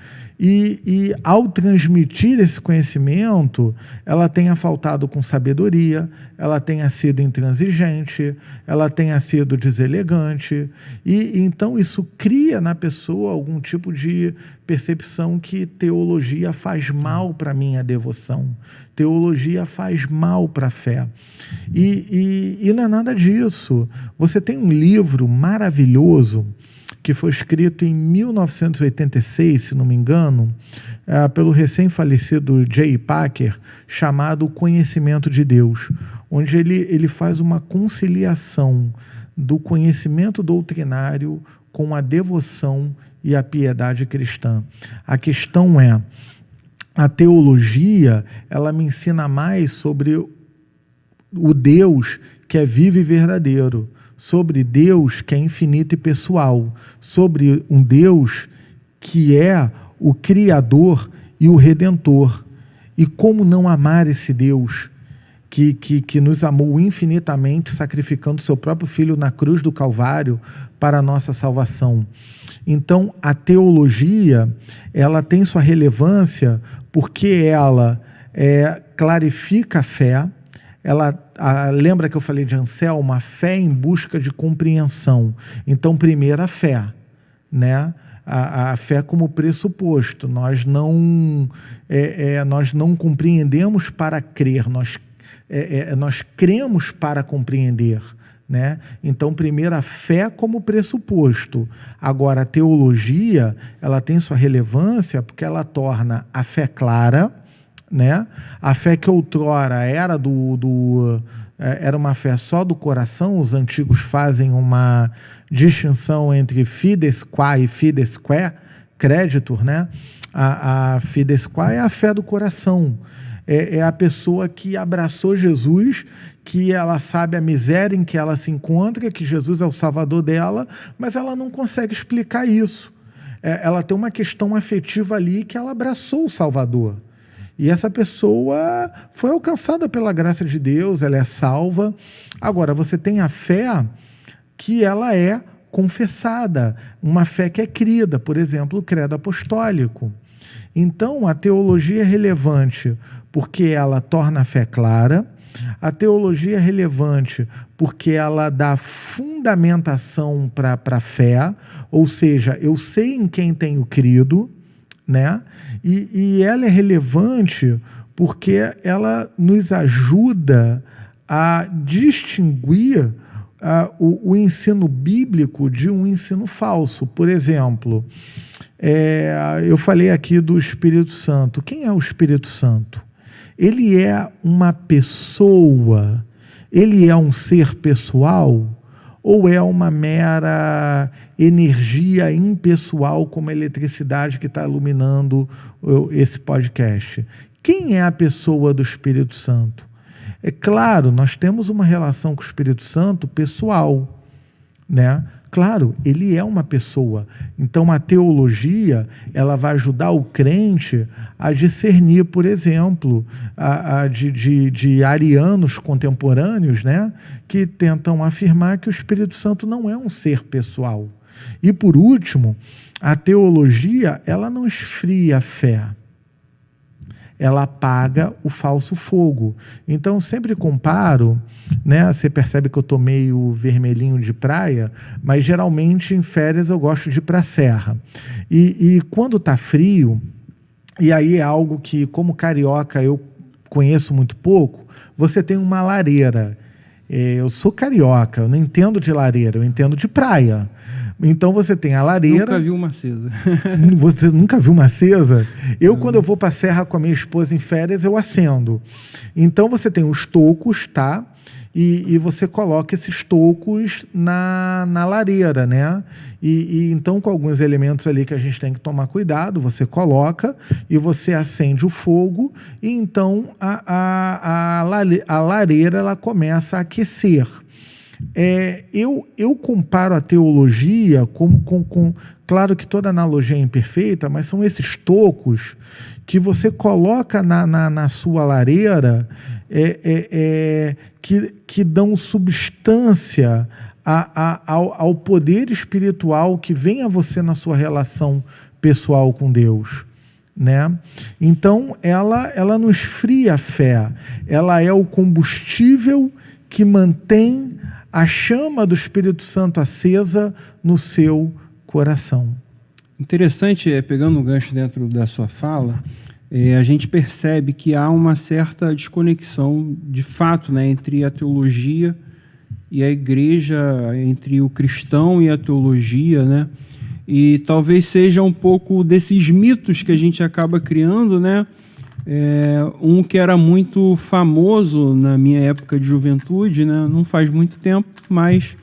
e ao transmitir esse conhecimento, ela tenha faltado com sabedoria, ela tenha sido intransigente, ela tenha sido deselegante, e então isso cria na pessoa algum tipo de percepção que teologia faz mal para a minha devoção, teologia faz mal para a fé. E não é nada disso. Você tem um livro maravilhoso que foi escrito em 1986, se não me engano, pelo recém-falecido J. Packer, chamado O Conhecimento de Deus, onde ele faz uma conciliação do conhecimento doutrinário com a devoção e a piedade cristã. A questão a teologia, ela me ensina mais sobre o Deus que é vivo e verdadeiro, sobre Deus que é infinito e pessoal, sobre um Deus que é o Criador e o Redentor. E como não amar esse Deus que nos amou infinitamente, sacrificando seu próprio Filho na cruz do Calvário para a nossa salvação. Então, a teologia, ela tem sua relevância porque ela clarifica a fé. Lembra que eu falei de Anselmo? A fé em busca de compreensão. Então, primeiro a fé, né? A fé como pressuposto. Nós não compreendemos para crer, nós cremos para compreender, né? Então, primeiro a fé como pressuposto. Agora, a teologia, ela tem sua relevância porque ela torna a fé clara, né? A fé que outrora era era uma fé só do coração. Os antigos fazem uma distinção entre fides qua e fides que, creditor, né? A fides qua é a fé do coração. É a pessoa que abraçou Jesus, que ela sabe a miséria em que ela se encontra, que Jesus é o Salvador dela, mas ela não consegue explicar isso. Ela tem uma questão afetiva ali que ela abraçou o Salvador. E essa pessoa foi alcançada pela graça de Deus, ela é salva. Agora, você tem a fé que ela é confessada, uma fé que é crida, por exemplo, o credo apostólico. Então, a teologia é relevante porque ela torna a fé clara, a teologia é relevante porque ela dá fundamentação para a fé, ou seja, eu sei em quem tenho crido, né? E ela é relevante porque ela nos ajuda a distinguir o ensino bíblico de um ensino falso. Por exemplo, eu falei aqui do Espírito Santo. Quem é o Espírito Santo? Ele é uma pessoa? Ele é um ser pessoal? Ou é uma mera energia impessoal, como a eletricidade que está iluminando esse podcast? Quem é a pessoa do Espírito Santo? É claro, nós temos uma relação com o Espírito Santo pessoal, né? Claro, ele é uma pessoa. Então, a teologia, ela vai ajudar o crente a discernir, por exemplo, de arianos contemporâneos, né, que tentam afirmar que o Espírito Santo não é um ser pessoal. E, por último, a teologia, ela não esfria a fé. Ela apaga o falso fogo. Então, sempre comparo, né? Você percebe que eu estou meio vermelhinho de praia, mas geralmente em férias eu gosto de ir para a serra. E quando está frio, e aí é algo que, como carioca, eu conheço muito pouco, você tem uma lareira. Eu sou carioca, eu não entendo de lareira, eu entendo de praia. Então você tem a lareira... Nunca vi uma acesa. Você nunca viu uma acesa? Quando eu vou para a serra com a minha esposa em férias, eu acendo. Então você tem os tocos, tá? E você coloca esses tocos na lareira, né? E então, com alguns elementos ali que a gente tem que tomar cuidado, você coloca e você acende o fogo, e então a lareira ela começa a aquecer. Eu comparo a teologia com... Claro que toda analogia é imperfeita, mas são esses tocos que você coloca na sua lareira que dão substância ao poder espiritual que vem a você na sua relação pessoal com Deus, né? Então, ela não esfria a fé, ela é o combustível que mantém a chama do Espírito Santo acesa no seu coração. Interessante, pegando um gancho dentro da sua fala, a gente percebe que há uma certa desconexão, de fato, né, entre a teologia e a igreja, entre o cristão e a teologia, né? E talvez seja um pouco desses mitos que a gente acaba criando, né? Um que era muito famoso na minha época de juventude, né? Não faz muito tempo, mas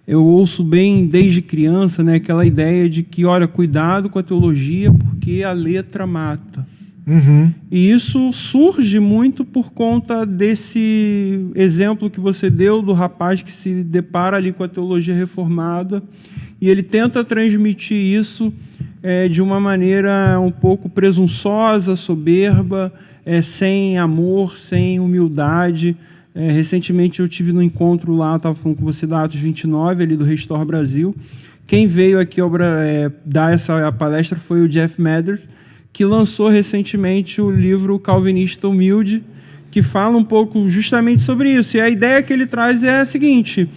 eu ouço bem desde criança, né? Aquela ideia de que, olha, cuidado com a teologia porque a letra mata. Uhum. E isso surge muito por conta desse exemplo que você deu do rapaz que se depara ali com a teologia reformada e ele tenta transmitir isso de uma maneira um pouco presunçosa, soberba, sem amor, sem humildade. Recentemente eu tive no encontro lá, estava falando com você da Atos 29, ali do Restore Brasil. Quem veio aqui dar essa palestra foi o Jeff Madder, que lançou recentemente o livro Calvinista Humilde, que fala um pouco justamente sobre isso. E a ideia que ele traz é a seguinte: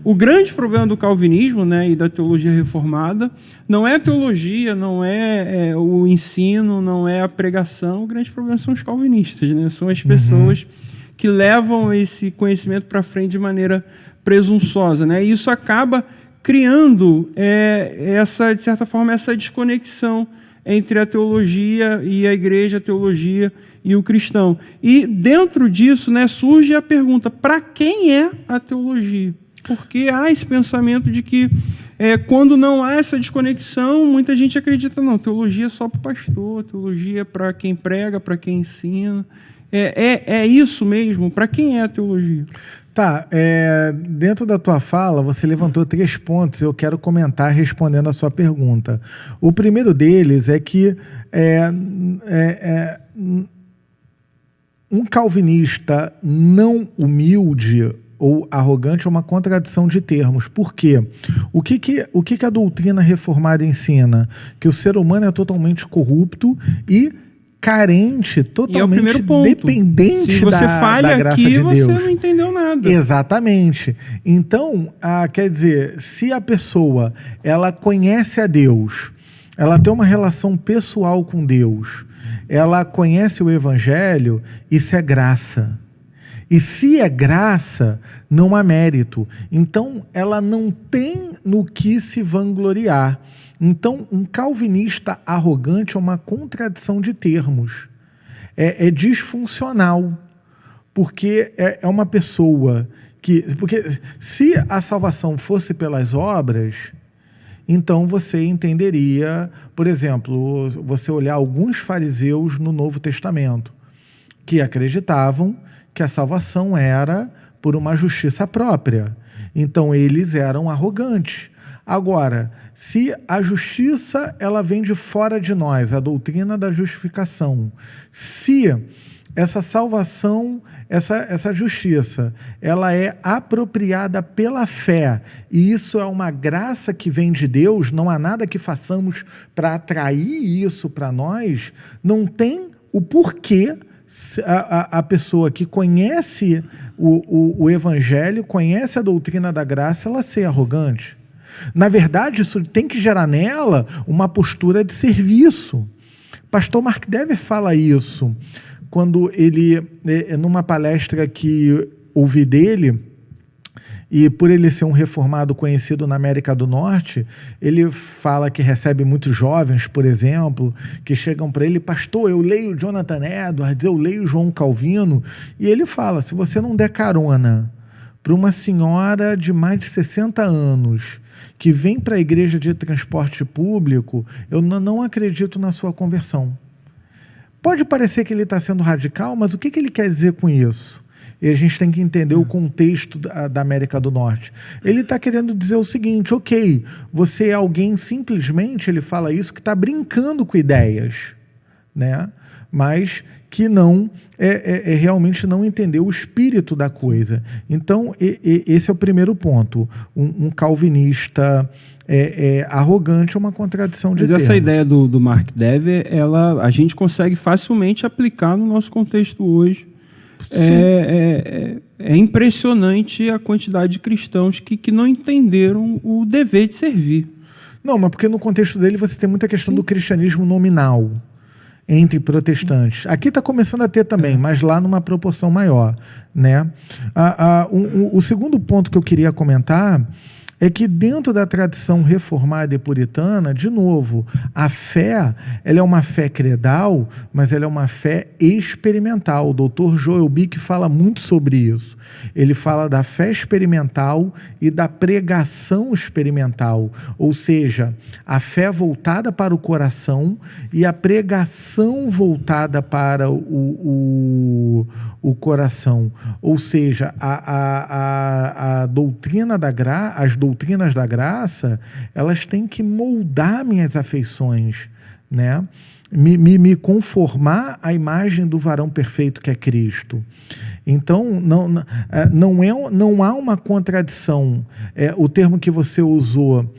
o grande problema do calvinismo, né, e da teologia reformada não é a teologia, não é o ensino, não é a pregação. O grande problema são os calvinistas, né? São as pessoas que levam esse conhecimento para frente de maneira presunçosa, né? E isso acaba criando, de certa forma, essa desconexão entre a teologia e a igreja, a teologia e o cristão. E dentro disso, né, surge a pergunta, para quem é a teologia? Porque há esse pensamento de que quando não há essa desconexão, muita gente acredita, não, teologia é só para o pastor, teologia é para quem prega, para quem ensina. É isso mesmo? Para quem é a teologia? Tá, dentro da tua fala, você levantou 3 pontos, eu quero comentar respondendo a sua pergunta. O primeiro deles é que um calvinista não humilde ou arrogante é uma contradição de termos. Por quê? O que a doutrina reformada ensina? Que o ser humano é totalmente corrupto e carente, totalmente dependente da graça de Deus. Você não entendeu nada. Exatamente. Então, quer dizer, se a pessoa ela conhece a Deus, ela tem uma relação pessoal com Deus, ela conhece o Evangelho, isso é graça. E se é graça, não há mérito. Então, ela não tem no que se vangloriar. Então, um calvinista arrogante é uma contradição de termos. É disfuncional. Porque é uma pessoa que... Porque se a salvação fosse pelas obras, então você entenderia... Por exemplo, você olhar alguns fariseus no Novo Testamento, que acreditavam que a salvação era por uma justiça própria. Então, eles eram arrogantes. Agora, se a justiça ela vem de fora de nós, a doutrina da justificação, se essa salvação, essa justiça, ela é apropriada pela fé, e isso é uma graça que vem de Deus, não há nada que façamos para atrair isso para nós, não tem o porquê a pessoa que conhece o Evangelho, conhece a doutrina da graça, ela ser arrogante. Na verdade, isso tem que gerar nela uma postura de serviço. Pastor Mark Dever fala isso quando ele, numa palestra que ouvi dele, e por ele ser um reformado conhecido na América do Norte, ele fala que recebe muitos jovens, por exemplo, que chegam para ele, pastor, eu leio Jonathan Edwards, eu leio João Calvino, e ele fala, se você não der carona para uma senhora de mais de 60 anos que vem para a igreja de transporte público, eu não acredito na sua conversão. Pode parecer que ele está sendo radical, mas o que ele quer dizer com isso? E a gente tem que entender o contexto da América do Norte. Ele está querendo dizer o seguinte, ok, você é alguém simplesmente, ele fala isso, que está brincando com ideias, né? Mas que não realmente não entendeu o espírito da coisa. Então, esse é o primeiro ponto. Um calvinista arrogante é uma contradição de termos. Mas essa ideia do Mark Dever, a gente consegue facilmente aplicar no nosso contexto hoje. É impressionante a quantidade de cristãos que não entenderam o dever de servir. Não, mas porque no contexto dele você tem muita questão do cristianismo nominal entre protestantes. Aqui está começando a ter também, mas lá numa proporção maior, né? O segundo ponto que eu queria comentar é que dentro da tradição reformada e puritana, de novo, a fé, ela é uma fé credal, mas ela é uma fé experimental. O Dr. Joel Bick fala muito sobre isso. Ele fala da fé experimental e da pregação experimental, ou seja, a fé voltada para o coração e a pregação voltada para o coração. Ou seja, a doutrina da graça, as doutrinas da graça, elas têm que moldar minhas afeições, né? Me conformar à imagem do varão perfeito que é Cristo. Então, não há uma contradição. O termo que você usou,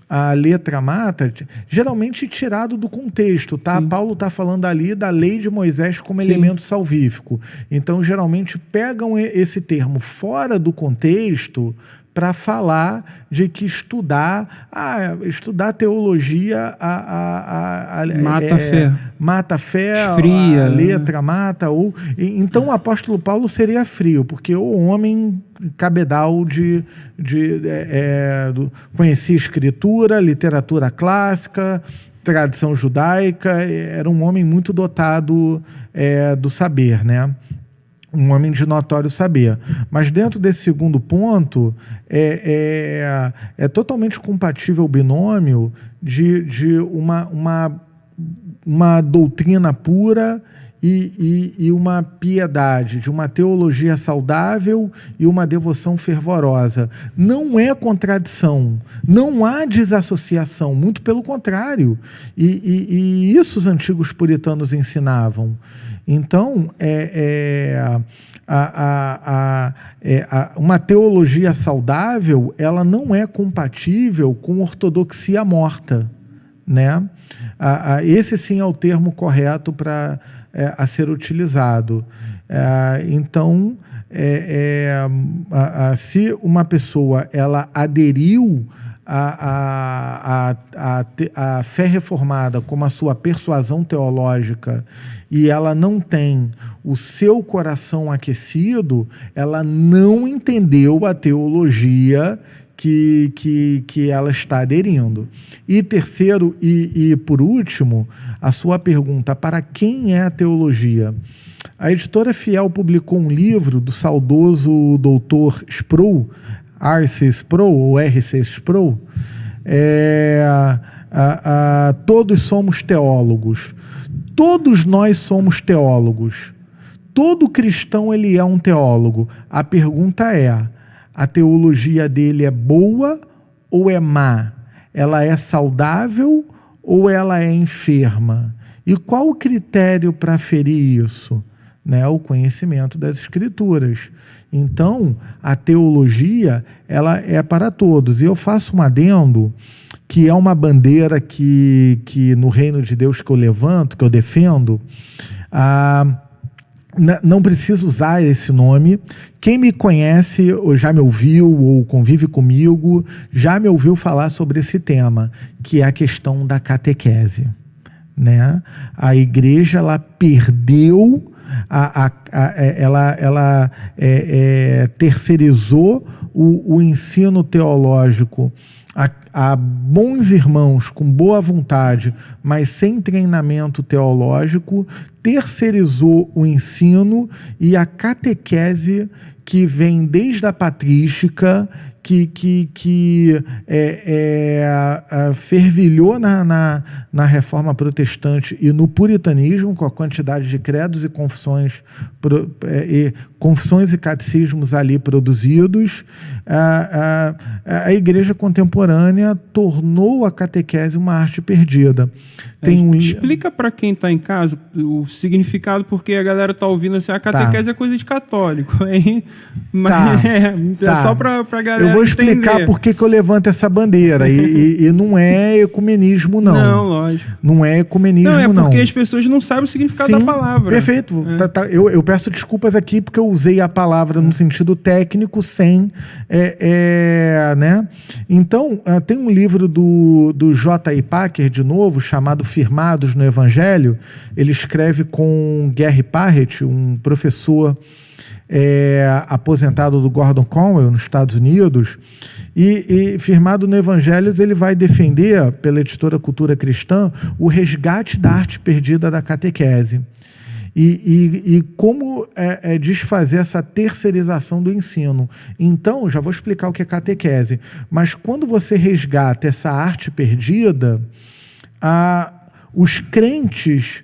a letra mata, geralmente tirado do contexto, tá? Sim. Paulo está falando ali da lei de Moisés como elemento salvífico. Então, geralmente, pegam esse termo fora do contexto para falar de que estudar teologia mata a fé. Mata a fé, esfria, a letra mata. Então o apóstolo Paulo seria frio, porque o homem cabedal conhecia escritura, literatura clássica, tradição judaica, era um homem muito dotado do saber, né? Um homem de notório saber. Mas dentro desse segundo ponto, é totalmente compatível o binômio de uma doutrina pura e uma piedade, de uma teologia saudável e uma devoção fervorosa. Não é contradição, não há desassociação, muito pelo contrário. E isso os antigos puritanos ensinavam. Então, uma teologia saudável, ela não é compatível com ortodoxia morta, né? Esse sim é o termo correto para a ser utilizado. Então, se uma pessoa ela aderiu a fé reformada como a sua persuasão teológica e ela não tem o seu coração aquecido, ela não entendeu a teologia que ela está aderindo. E terceiro e por último, a sua pergunta: para quem é a teologia? A editora Fiel publicou um livro do saudoso doutor Sproul, R.C. Sproul, ou R.C. Sproul, todos somos teólogos. Todos nós somos teólogos. Todo cristão ele é um teólogo. A pergunta é: a teologia dele é boa ou é má? Ela é saudável ou ela é enferma? E qual o critério para aferir isso? Né? O conhecimento das Escrituras. Então, a teologia ela é para todos. E eu faço um adendo, que é uma bandeira que no reino de Deus que eu levanto, que eu defendo, não preciso usar esse nome. Quem me conhece, ou já me ouviu, ou convive comigo, já me ouviu falar sobre esse tema, que é a questão da catequese. Né? A igreja ela perdeu, ela terceirizou o ensino teológico a bons irmãos com boa vontade, mas sem treinamento teológico, terceirizou o ensino e a catequese que vem desde a patrística, que fervilhou na reforma protestante e no puritanismo, com a quantidade de credos e confissões e catecismos ali produzidos. A igreja contemporânea tornou a catequese uma arte perdida. Explica para quem está em casa o significado, porque a galera está ouvindo assim: a catequese é coisa de católico, hein? Mas só para a galera. Eu vou explicar entender. por que eu levanto essa bandeira. E não é ecumenismo, não. Não, lógico. Não é ecumenismo, não. É porque as pessoas não sabem o significado da palavra. Perfeito. Eu peço desculpas aqui porque eu usei a palavra no sentido técnico sem... né? Então, tem um livro do J.I. Packer, de novo, chamado Firmados no Evangelho. Ele escreve com Gary Parrett, um professor aposentado do Gordon Conwell, nos Estados Unidos, e Firmado no Evangelho, ele vai defender, pela editora Cultura Cristã, o resgate da arte perdida da catequese. E como desfazer essa terceirização do ensino. Então, já vou explicar o que é catequese, mas quando você resgata essa arte perdida, os crentes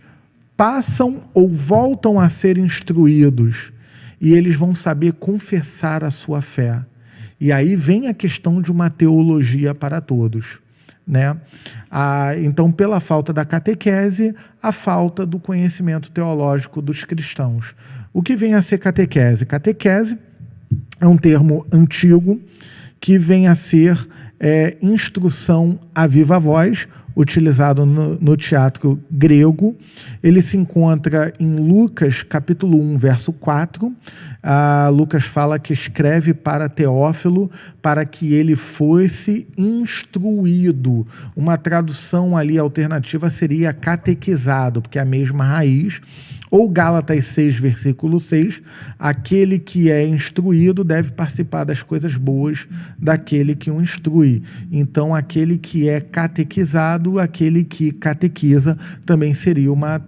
passam ou voltam a ser instruídos e eles vão saber confessar a sua fé. E aí vem a questão de uma teologia para todos. Né? Então, pela falta da catequese, a falta do conhecimento teológico dos cristãos. O que vem a ser catequese? Catequese é um termo antigo que vem a ser instrução à viva voz, utilizado no teatro grego. Ele se encontra em Lucas, capítulo 1, verso 4. Lucas fala que escreve para Teófilo para que ele fosse instruído. Uma tradução ali alternativa seria catequizado, porque é a mesma raiz. Ou Gálatas 6, versículo 6, aquele que é instruído deve participar das coisas boas daquele que o instrui. Então, aquele que é catequizado catequizado, aquele que catequiza, também seria uma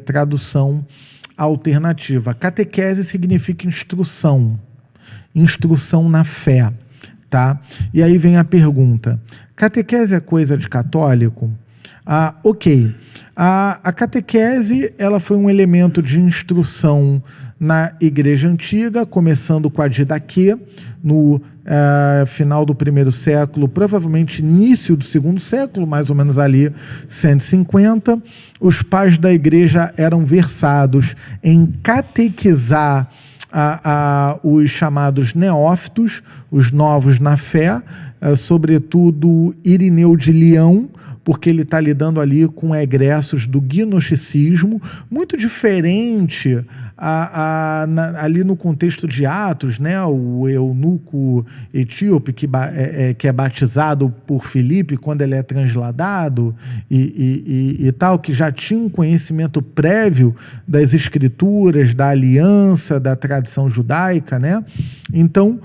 tradução alternativa. Catequese significa instrução na fé, tá? E aí vem a pergunta: catequese é coisa de católico? Ok. A catequese, ela foi um elemento de instrução na Igreja Antiga, começando com a didaquê, no final do primeiro século, provavelmente início do segundo século, mais ou menos ali 150. Os pais da Igreja eram versados em catequizar os chamados neófitos, os novos na fé, sobretudo Irineu de Leão, porque ele está lidando ali com egressos do gnosticismo, muito diferente ali no contexto de Atos, né? O eunuco etíope que é batizado por Filipe quando ele é transladado e tal, que já tinha um conhecimento prévio das escrituras, da aliança, da tradição judaica, né? Então,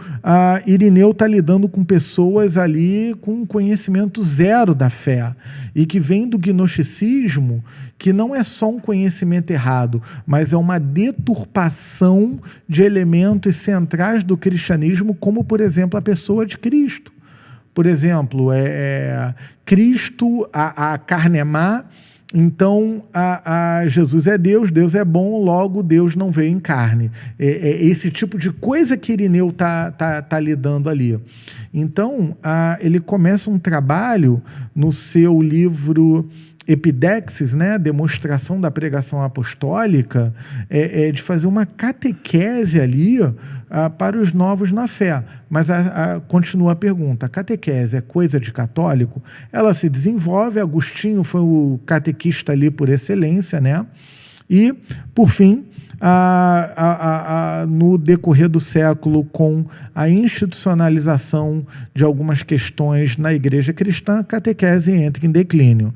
Irineu está lidando com pessoas ali com conhecimento zero da fé, e que vem do gnosticismo, que não é só um conhecimento errado, mas é uma deturpação de elementos centrais do cristianismo, como, por exemplo, a pessoa de Cristo. Por exemplo, Cristo, a carne é má, então Jesus é Deus é bom, logo Deus não veio em carne. Esse tipo de coisa que Irineu está lidando ali. Então, ele começa um trabalho no seu livro Epidexis, né, demonstração da pregação apostólica, de fazer uma catequese ali para os novos na fé. Mas continua a pergunta: a catequese é coisa de católico? Ela se desenvolve, Agostinho foi o catequista ali por excelência, né? E, por fim, no decorrer do século, com a institucionalização de algumas questões na igreja cristã, a catequese entra em declínio.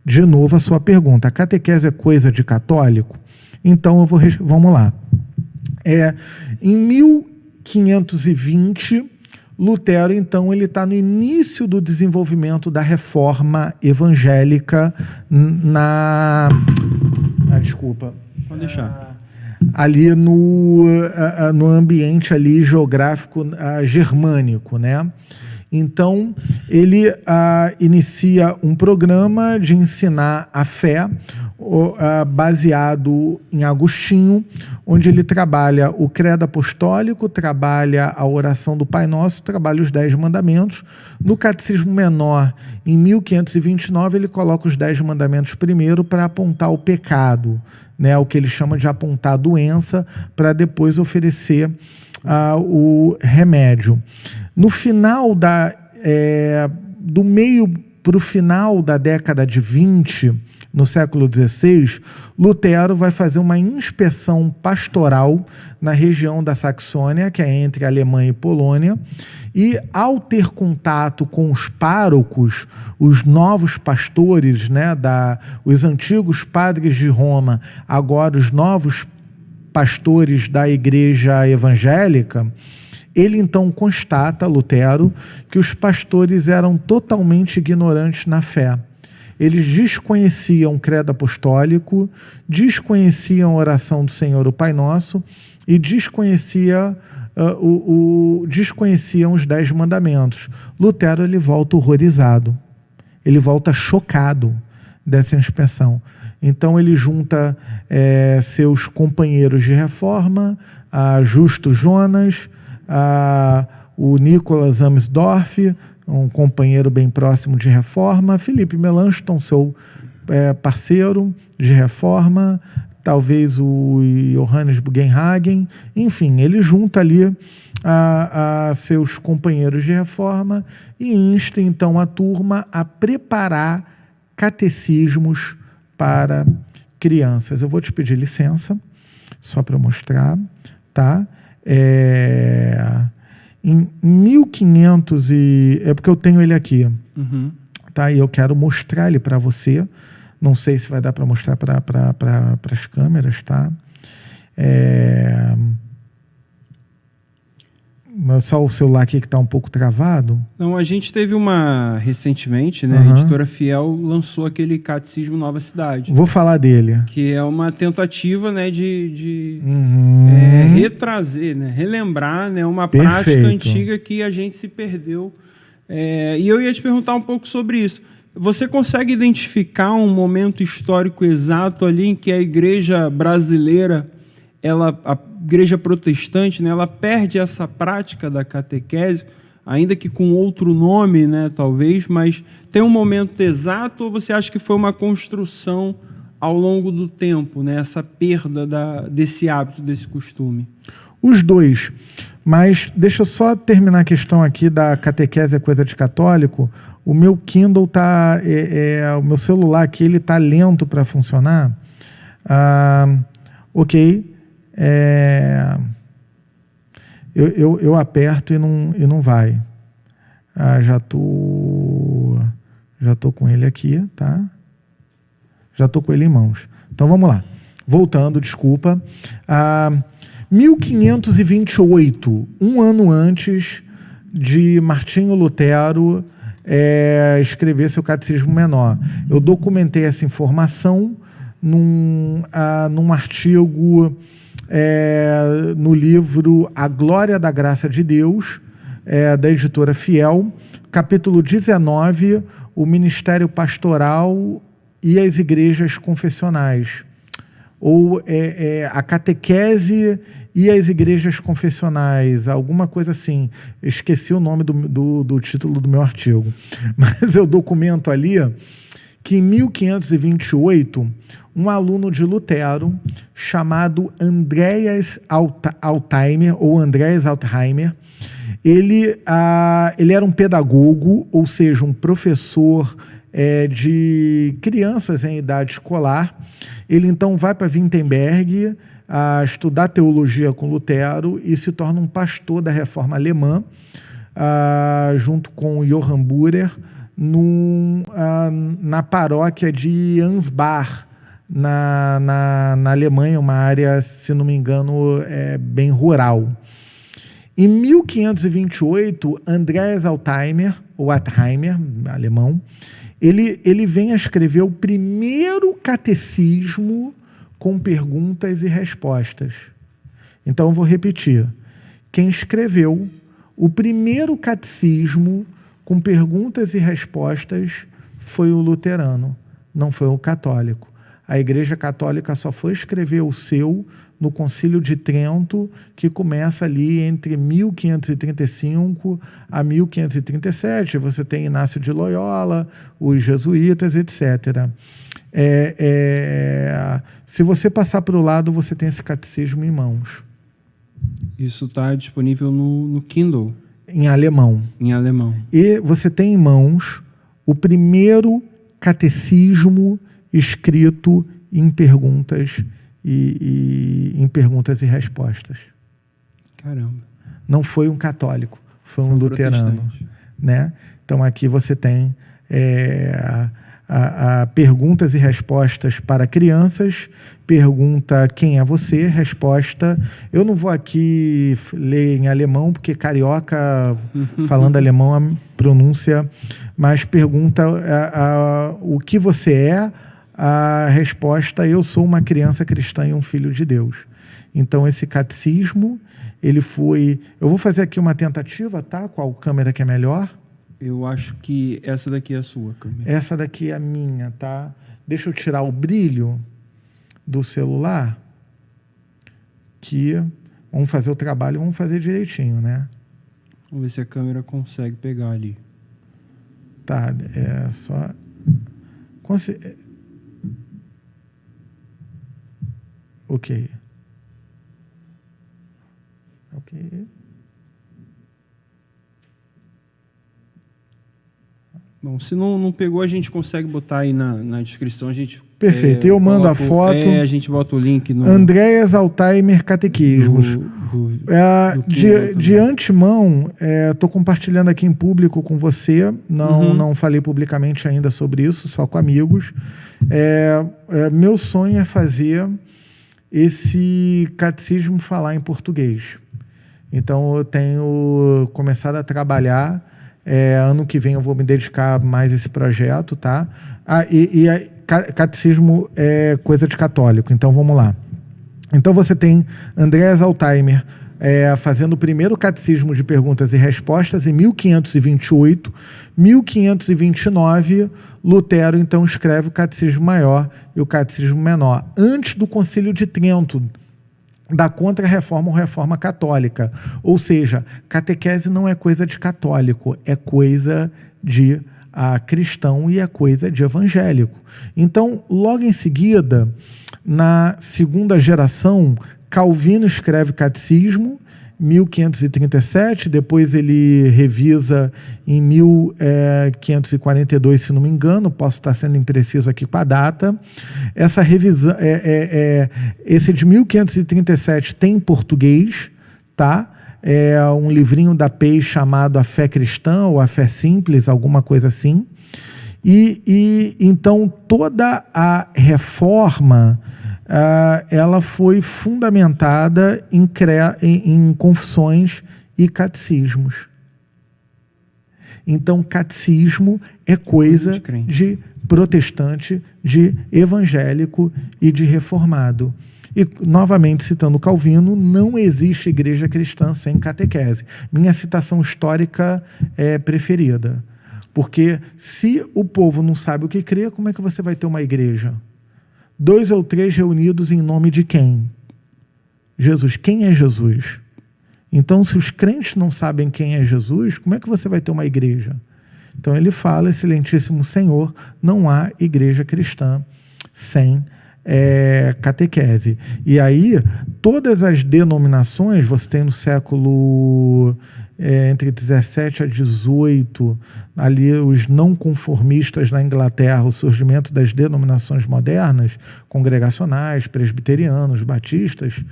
De novo, a sua pergunta: a catequese é coisa de católico? Então, vamos lá. Em 1520, Lutero, então, ele está no início do desenvolvimento da reforma evangélica desculpa. Pode deixar. Ali no ambiente ali geográfico germânico, né? Então, ele inicia um programa de ensinar a fé baseado em Agostinho, onde ele trabalha o credo apostólico, trabalha a oração do Pai Nosso, trabalha os 10 mandamentos. No Catecismo Menor, em 1529, ele coloca os 10 mandamentos primeiro para apontar o pecado, né, o que ele chama de apontar a doença, para depois oferecer o remédio. No final do meio para o final da década de 20, no século XVI, Lutero vai fazer uma inspeção pastoral na região da Saxônia, que é entre Alemanha e Polônia, e ao ter contato com os párocos, os novos pastores, né, os antigos padres de Roma, agora os novos pastores da igreja evangélica, ele então constata, Lutero, que os pastores eram totalmente ignorantes na fé. Eles desconheciam o credo apostólico, desconheciam a oração do Senhor, o Pai Nosso, e desconheciam os 10 mandamentos. Lutero, ele volta horrorizado, ele volta chocado dessa inspeção. Então ele junta seus companheiros de reforma, Justo Jonas, o Nicolas Amsdorff, um companheiro bem próximo de reforma, Felipe Melanchthon, seu parceiro de reforma, talvez o Johannes Bugenhagen, enfim, ele junta ali a seus companheiros de reforma e insta então a turma a preparar catecismos para crianças. Eu vou te pedir licença, só para mostrar, tá? Em 1500 é porque eu tenho ele aqui, tá? E eu quero mostrar ele para você. Não sei se vai dar para mostrar para as câmeras, tá? Só o celular aqui que está um pouco travado. Não, a gente teve recentemente, né? Uhum. A editora Fiel lançou aquele Catecismo Nova Cidade. Vou falar dele. Que é uma tentativa, né, de retrazer, né, relembrar, né, uma prática antiga que a gente se perdeu. E eu ia te perguntar um pouco sobre isso. Você consegue identificar um momento histórico exato ali em que a igreja brasileira, a igreja protestante, né, ela perde essa prática da catequese, ainda que com outro nome, né, talvez, mas tem um momento exato, ou você acha que foi uma construção ao longo do tempo, né, essa perda desse hábito, desse costume? Os dois. Mas deixa eu só terminar a questão aqui da catequese é coisa de católico. O meu Kindle tá, o meu celular aqui, ele tá lento para funcionar. Ok. Eu aperto e não vai. Já tô com ele aqui, tá? Já tô com ele em mãos. Então vamos lá. Voltando, desculpa. 1528, um ano antes de Martinho Lutero escrever seu Catecismo Menor. Eu documentei essa informação num artigo no livro A Glória da Graça de Deus, da editora Fiel, capítulo 19, o Ministério Pastoral e as Igrejas Confessionais, ou a catequese e as igrejas confessionais, alguma coisa assim. Eu esqueci o nome do título do meu artigo. Mas eu documento ali que em 1528, um aluno de Lutero, chamado Andreas Altheimer, ele era um pedagogo, ou seja, um professor de crianças em idade escolar. Ele então vai para Wittenberg a estudar teologia com Lutero e se torna um pastor da Reforma Alemã, junto com Johann Burer, na paróquia de Ansbach, na Alemanha, uma área, se não me engano, bem rural. Em 1528, Andreas Altheimer, ou Altheimer, alemão, ele vem a escrever o primeiro catecismo com perguntas e respostas. Então, eu vou repetir. Quem escreveu o primeiro catecismo com perguntas e respostas foi o luterano, não foi o católico. A Igreja Católica só foi escrever o seu no Concílio de Trento, que começa ali entre 1535 a 1537. Você tem Inácio de Loyola, os jesuítas, etc. Se você passar para o lado, você tem esse catecismo em mãos. Isso está disponível no Kindle. Em alemão. Em alemão. E você tem em mãos o primeiro catecismo escrito em perguntas em perguntas e respostas. Caramba. Não foi um católico, foi um luterano, né? Então aqui você tem perguntas e respostas para crianças. Pergunta: quem é você? Resposta: eu não vou aqui ler em alemão, porque carioca, falando alemão, a pronúncia, mas pergunta o que você é. A resposta: eu sou uma criança cristã e um filho de Deus. Então esse catecismo, ele foi... Eu vou fazer aqui uma tentativa, tá? Qual câmera que é melhor? Eu acho que essa daqui é a sua câmera. Essa daqui é a minha, tá? Deixa eu tirar o brilho do celular, que vamos fazer o trabalho, vamos fazer direitinho, né? Vamos ver se a câmera consegue pegar ali. Tá, só... Ok. Bom, se não pegou, a gente consegue botar aí na descrição. A gente perfeito. Eu mando a foto. A gente bota o link no... Andreas Altheimer Catequismos. De antemão, estou compartilhando aqui em público com você. Não falei publicamente ainda sobre isso, só com amigos. Meu sonho é fazer esse catecismo falar em português. Então, eu tenho começado a trabalhar. Ano que vem eu vou me dedicar mais a esse projeto, tá? Catecismo é coisa de católico, então vamos lá. Então você tem Andreas Altheimer fazendo o primeiro catecismo de perguntas e respostas em 1528. 1529, Lutero então escreve o Catecismo Maior e o Catecismo Menor, antes do Concílio de Trento, da Contra-Reforma ou Reforma Católica. Ou seja, catequese não é coisa de católico, é coisa de cristão e é coisa de evangélico. Então, logo em seguida, na segunda geração, Calvino escreve Catecismo, 1537, depois ele revisa em 1542, se não me engano, posso estar sendo impreciso aqui com a data. Essa revisão, esse de 1537 tem em português, tá? É um livrinho da Pei chamado A Fé Cristã ou A Fé Simples, alguma coisa assim. E então toda a reforma ela foi fundamentada em confissões e catecismos. Então, catecismo é coisa de protestante, de evangélico e de reformado. E, novamente, citando Calvino, não existe igreja cristã sem catequese. Minha citação histórica é preferida. Porque se o povo não sabe o que crê, como é que você vai ter uma igreja? 2 ou 3 reunidos em nome de quem? Jesus. Quem é Jesus? Então, se os crentes não sabem quem é Jesus, como é que você vai ter uma igreja? Então, ele fala, excelentíssimo Senhor, não há igreja cristã sem catequese. E aí, todas as denominações, você tem no século entre 17 a 18, ali os não conformistas na Inglaterra, o surgimento das denominações modernas, congregacionais, presbiterianos, batistas,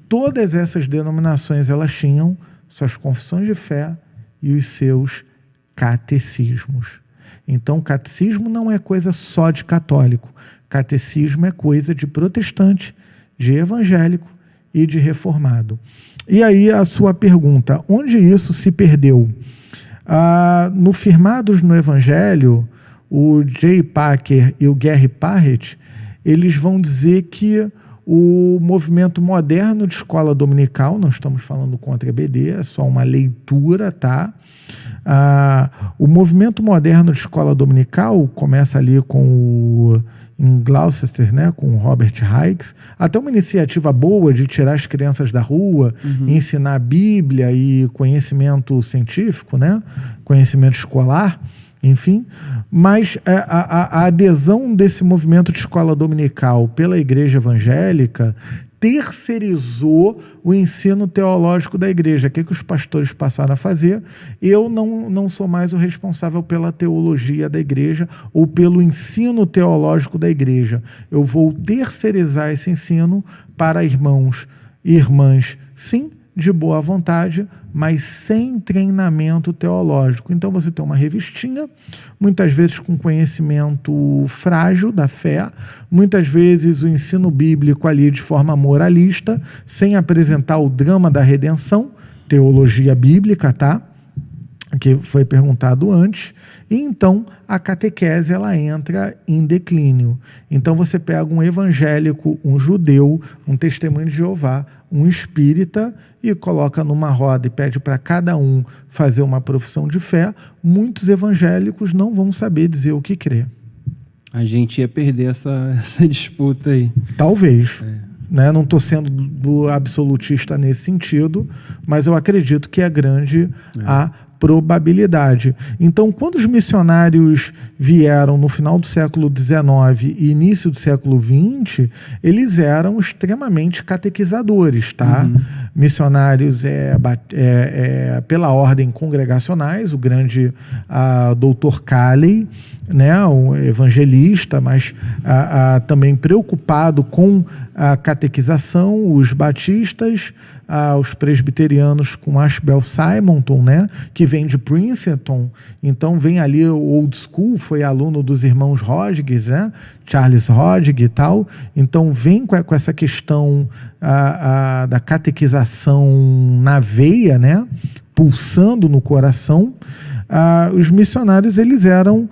todas essas denominações elas tinham suas confissões de fé e os seus catecismos. Então, catecismo não é coisa só de católico. Catecismo é coisa de protestante, de evangélico e de reformado. E aí a sua pergunta, onde isso se perdeu? No Firmados no Evangelho, o J. Packer e o Gary Parrett, eles vão dizer que o movimento moderno de escola dominical, não estamos falando contra a EBD, é só uma leitura, tá? O movimento moderno de escola dominical começa ali em Gloucester, né, com o Robert Hicks, até uma iniciativa boa de tirar as crianças da rua, ensinar a Bíblia e conhecimento científico, né, conhecimento escolar, enfim, mas a adesão desse movimento de escola dominical pela igreja evangélica terceirizou o ensino teológico da igreja. O que os pastores passaram a fazer? Eu não sou mais o responsável pela teologia da igreja ou pelo ensino teológico da igreja. Eu vou terceirizar esse ensino para irmãos e irmãs, sim, de boa vontade, mas sem treinamento teológico. Então você tem uma revistinha, muitas vezes com conhecimento frágil da fé, muitas vezes o ensino bíblico ali de forma moralista, sem apresentar o drama da redenção, teologia bíblica, tá? Que foi perguntado antes, e então a catequese ela entra em declínio. Então você pega um evangélico, um judeu, um testemunho de Jeová, um espírita e coloca numa roda e pede para cada um fazer uma profissão de fé, muitos evangélicos não vão saber dizer o que crê. A gente ia perder essa disputa aí. Talvez. Né? Não estou sendo absolutista nesse sentido, mas eu acredito que é grande a probabilidade. Então, quando os missionários vieram no final do século XIX e início do século XX, eles eram extremamente catequizadores, tá? Missionários pela ordem congregacionais, o grande Dr. Calley, né, um evangelista, mas também preocupado com a catequização, os batistas, os presbiterianos com Ashbel Simonton, né, que que vem de Princeton, então vem ali o old school, foi aluno dos irmãos Rodrigues, né? Charles Rodrigues e tal, então vem com essa questão da catequização na veia, né? Pulsando no coração. Os missionários, eles eram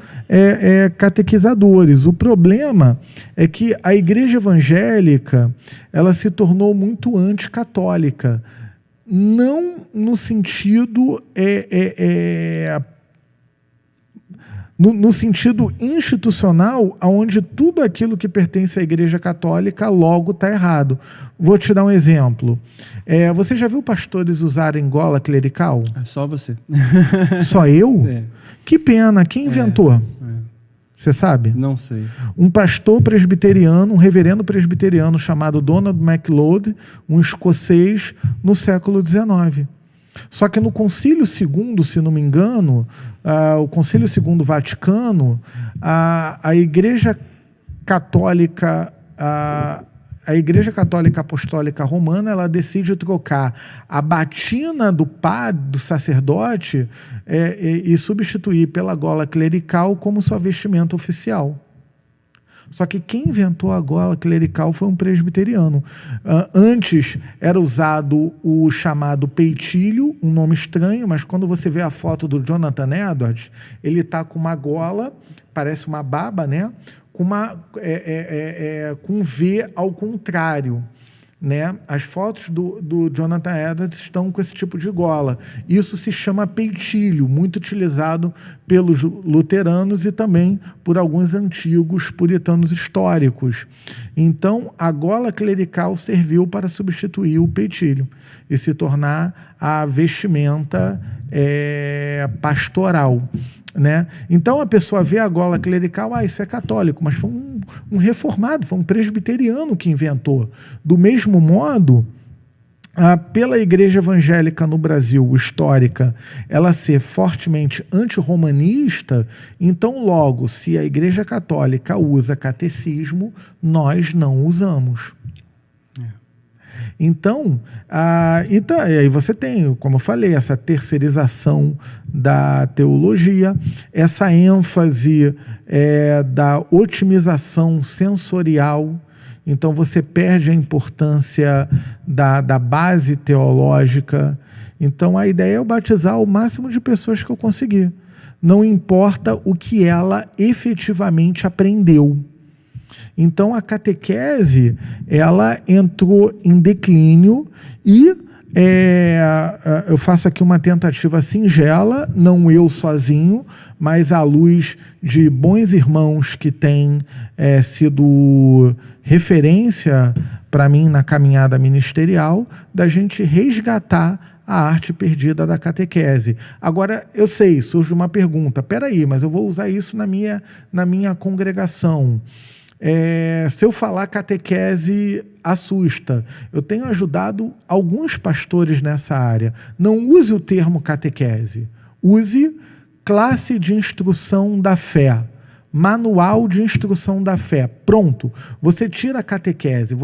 catequizadores. O problema é que a igreja evangélica, ela se tornou muito anticatólica, não no sentido no sentido institucional, onde tudo aquilo que pertence à Igreja Católica logo está errado. Vou te dar um exemplo. Você já viu pastores usarem gola clerical? É só você. Só eu? É. Que pena. Quem inventou? Você sabe? Não sei. Um pastor presbiteriano, um reverendo presbiteriano chamado Donald MacLeod, um escocês, no século XIX. Só que no Concílio II, se não me engano, o Concílio II Vaticano, a Igreja Católica, a Igreja Católica Apostólica Romana, ela decide trocar a batina do padre, do sacerdote, e substituir pela gola clerical como sua vestimenta oficial. Só que quem inventou a gola clerical foi um presbiteriano. Antes era usado o chamado peitilho, um nome estranho, mas quando você vê a foto do Jonathan Edwards, ele está com uma gola, parece uma baba, né? Com um V ao contrário. Né? As fotos do Jonathan Edwards estão com esse tipo de gola. Isso se chama peitilho, muito utilizado pelos luteranos e também por alguns antigos puritanos históricos. Então, a gola clerical serviu para substituir o peitilho e se tornar a vestimenta pastoral. Né? Então a pessoa vê a gola clerical, isso é católico, mas foi um reformado, foi um presbiteriano que inventou. Do mesmo modo, pela igreja evangélica no Brasil, histórica, ela ser fortemente antirromanista, então logo, se a igreja católica usa catecismo, nós não usamos. Então, aí você tem, como eu falei, essa terceirização da teologia, essa ênfase da otimização sensorial. Então, você perde a importância da base teológica. Então, a ideia é batizar o máximo de pessoas que eu conseguir. Não importa o que ela efetivamente aprendeu. Então, a catequese, ela entrou em declínio e eu faço aqui uma tentativa singela, não eu sozinho, mas à luz de bons irmãos que têm sido referência para mim na caminhada ministerial, da gente resgatar a arte perdida da catequese. Agora, eu sei, surge uma pergunta, peraí, mas eu vou usar isso na minha congregação. Se eu falar catequese, assusta. Eu tenho ajudado alguns pastores nessa área. Não use o termo catequese. Use classe de instrução da fé. Manual de instrução da fé. Pronto. Você tira a catequese.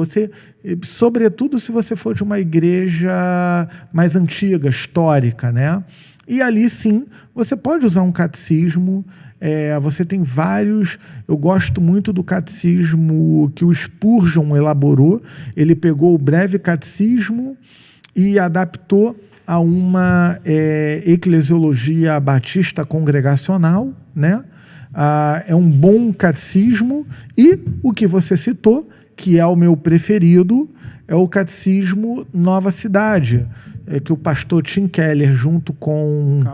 Sobretudo se você for de uma igreja mais antiga, histórica, né? E ali, sim, você pode usar um catecismo. Você tem vários. Eu gosto muito do catecismo que o Spurgeon elaborou. Ele pegou o breve catecismo e adaptou a uma eclesiologia batista congregacional, né? É um bom catecismo. E o que você citou, que é o meu preferido, é o catecismo Nova Cidade, que o pastor Tim Keller, junto com...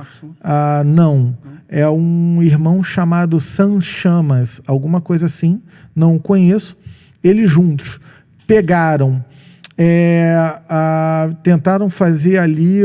não, é um irmão chamado Sam Chamas, alguma coisa assim, não conheço. Eles juntos pegaram, tentaram fazer ali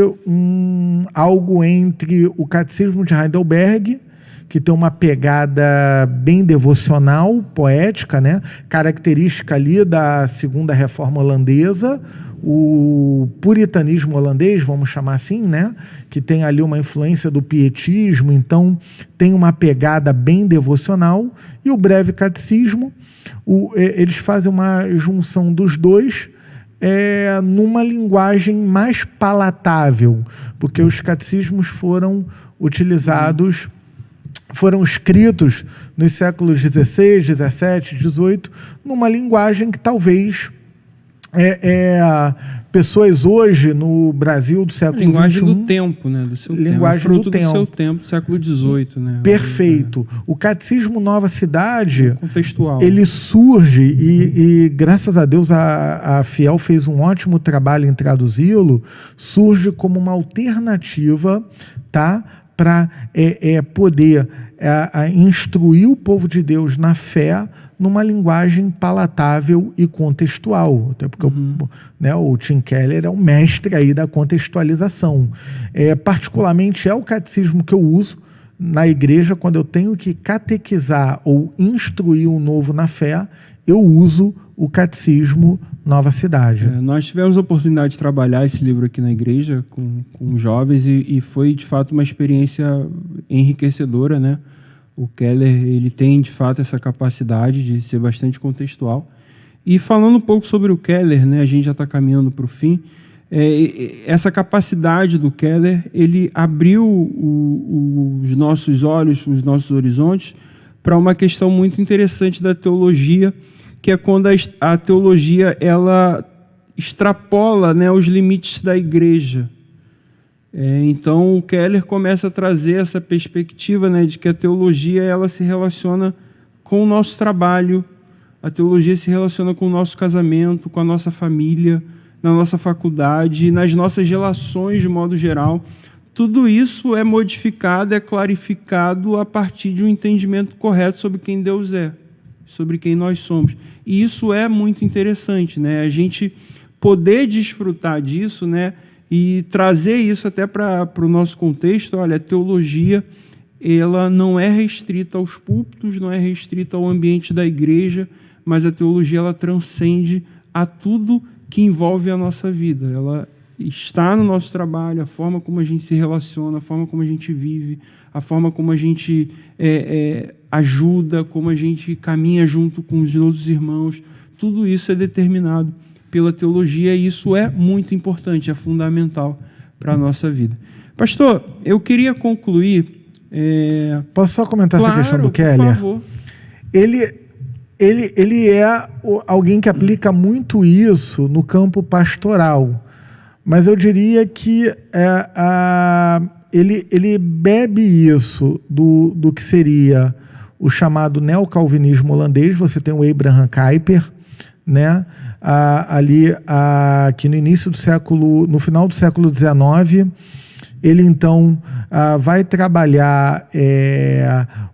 algo entre o catecismo de Heidelberg, que tem uma pegada bem devocional, poética, né? Característica ali da Segunda Reforma Holandesa, o puritanismo holandês, vamos chamar assim, né? Que tem ali uma influência do pietismo, então tem uma pegada bem devocional, e o breve catecismo, eles fazem uma junção dos dois, numa linguagem mais palatável, porque os catecismos foram utilizados, foram escritos nos séculos XVI, XVII, XVIII, numa linguagem que talvez pessoas hoje no Brasil do século XXI... Linguagem do tempo, né? Do seu linguagem tempo. Fruto do seu tempo, século XVIII, né? Perfeito. O Catecismo Nova Cidade, contextual, ele surge e graças a Deus a Fiel fez um ótimo trabalho em traduzi-lo, surge como uma alternativa, tá? Para poder instruir o povo de Deus na fé numa linguagem palatável e contextual. Até porque o Tim Keller é um mestre aí da contextualização. Particularmente é o catecismo que eu uso na igreja quando eu tenho que catequizar ou instruir um novo na fé, eu uso o Catecismo Nova Cidade. Nós tivemos a oportunidade de trabalhar esse livro aqui na igreja com jovens e foi, de fato, uma experiência enriquecedora, né? O Keller, ele tem, de fato, essa capacidade de ser bastante contextual. E falando um pouco sobre o Keller, né? A gente já está caminhando para o fim. Essa capacidade do Keller, ele abriu os nossos olhos, os nossos horizontes, para uma questão muito interessante da teologia, que é quando a teologia ela extrapola, né, os limites da igreja. Então, o Keller começa a trazer essa perspectiva, né, de que a teologia ela se relaciona com o nosso trabalho, a teologia se relaciona com o nosso casamento, com a nossa família, na nossa faculdade, nas nossas relações de modo geral. Tudo isso é modificado, é clarificado a partir de um entendimento correto sobre quem Deus é, sobre quem nós somos. E isso é muito interessante, né? A gente poder desfrutar disso, né? E trazer isso até para o nosso contexto. Olha, a teologia ela não é restrita aos púlpitos, não é restrita ao ambiente da igreja, mas a teologia ela transcende a tudo que envolve a nossa vida. Ela está no nosso trabalho, a forma como a gente se relaciona, a forma como a gente vive, a forma como a gente ajuda, como a gente caminha junto com os nossos irmãos. Tudo isso é determinado pela teologia e isso é muito importante, é fundamental para a nossa vida. Pastor, eu queria concluir... Posso só comentar essa questão do Keller? Por favor. Ele é alguém que aplica muito isso no campo pastoral, mas eu diria que ele bebe isso do que seria o chamado neocalvinismo holandês. Você tem o Abraham Kuyper, né? Que no final do século XIX, ele então vai trabalhar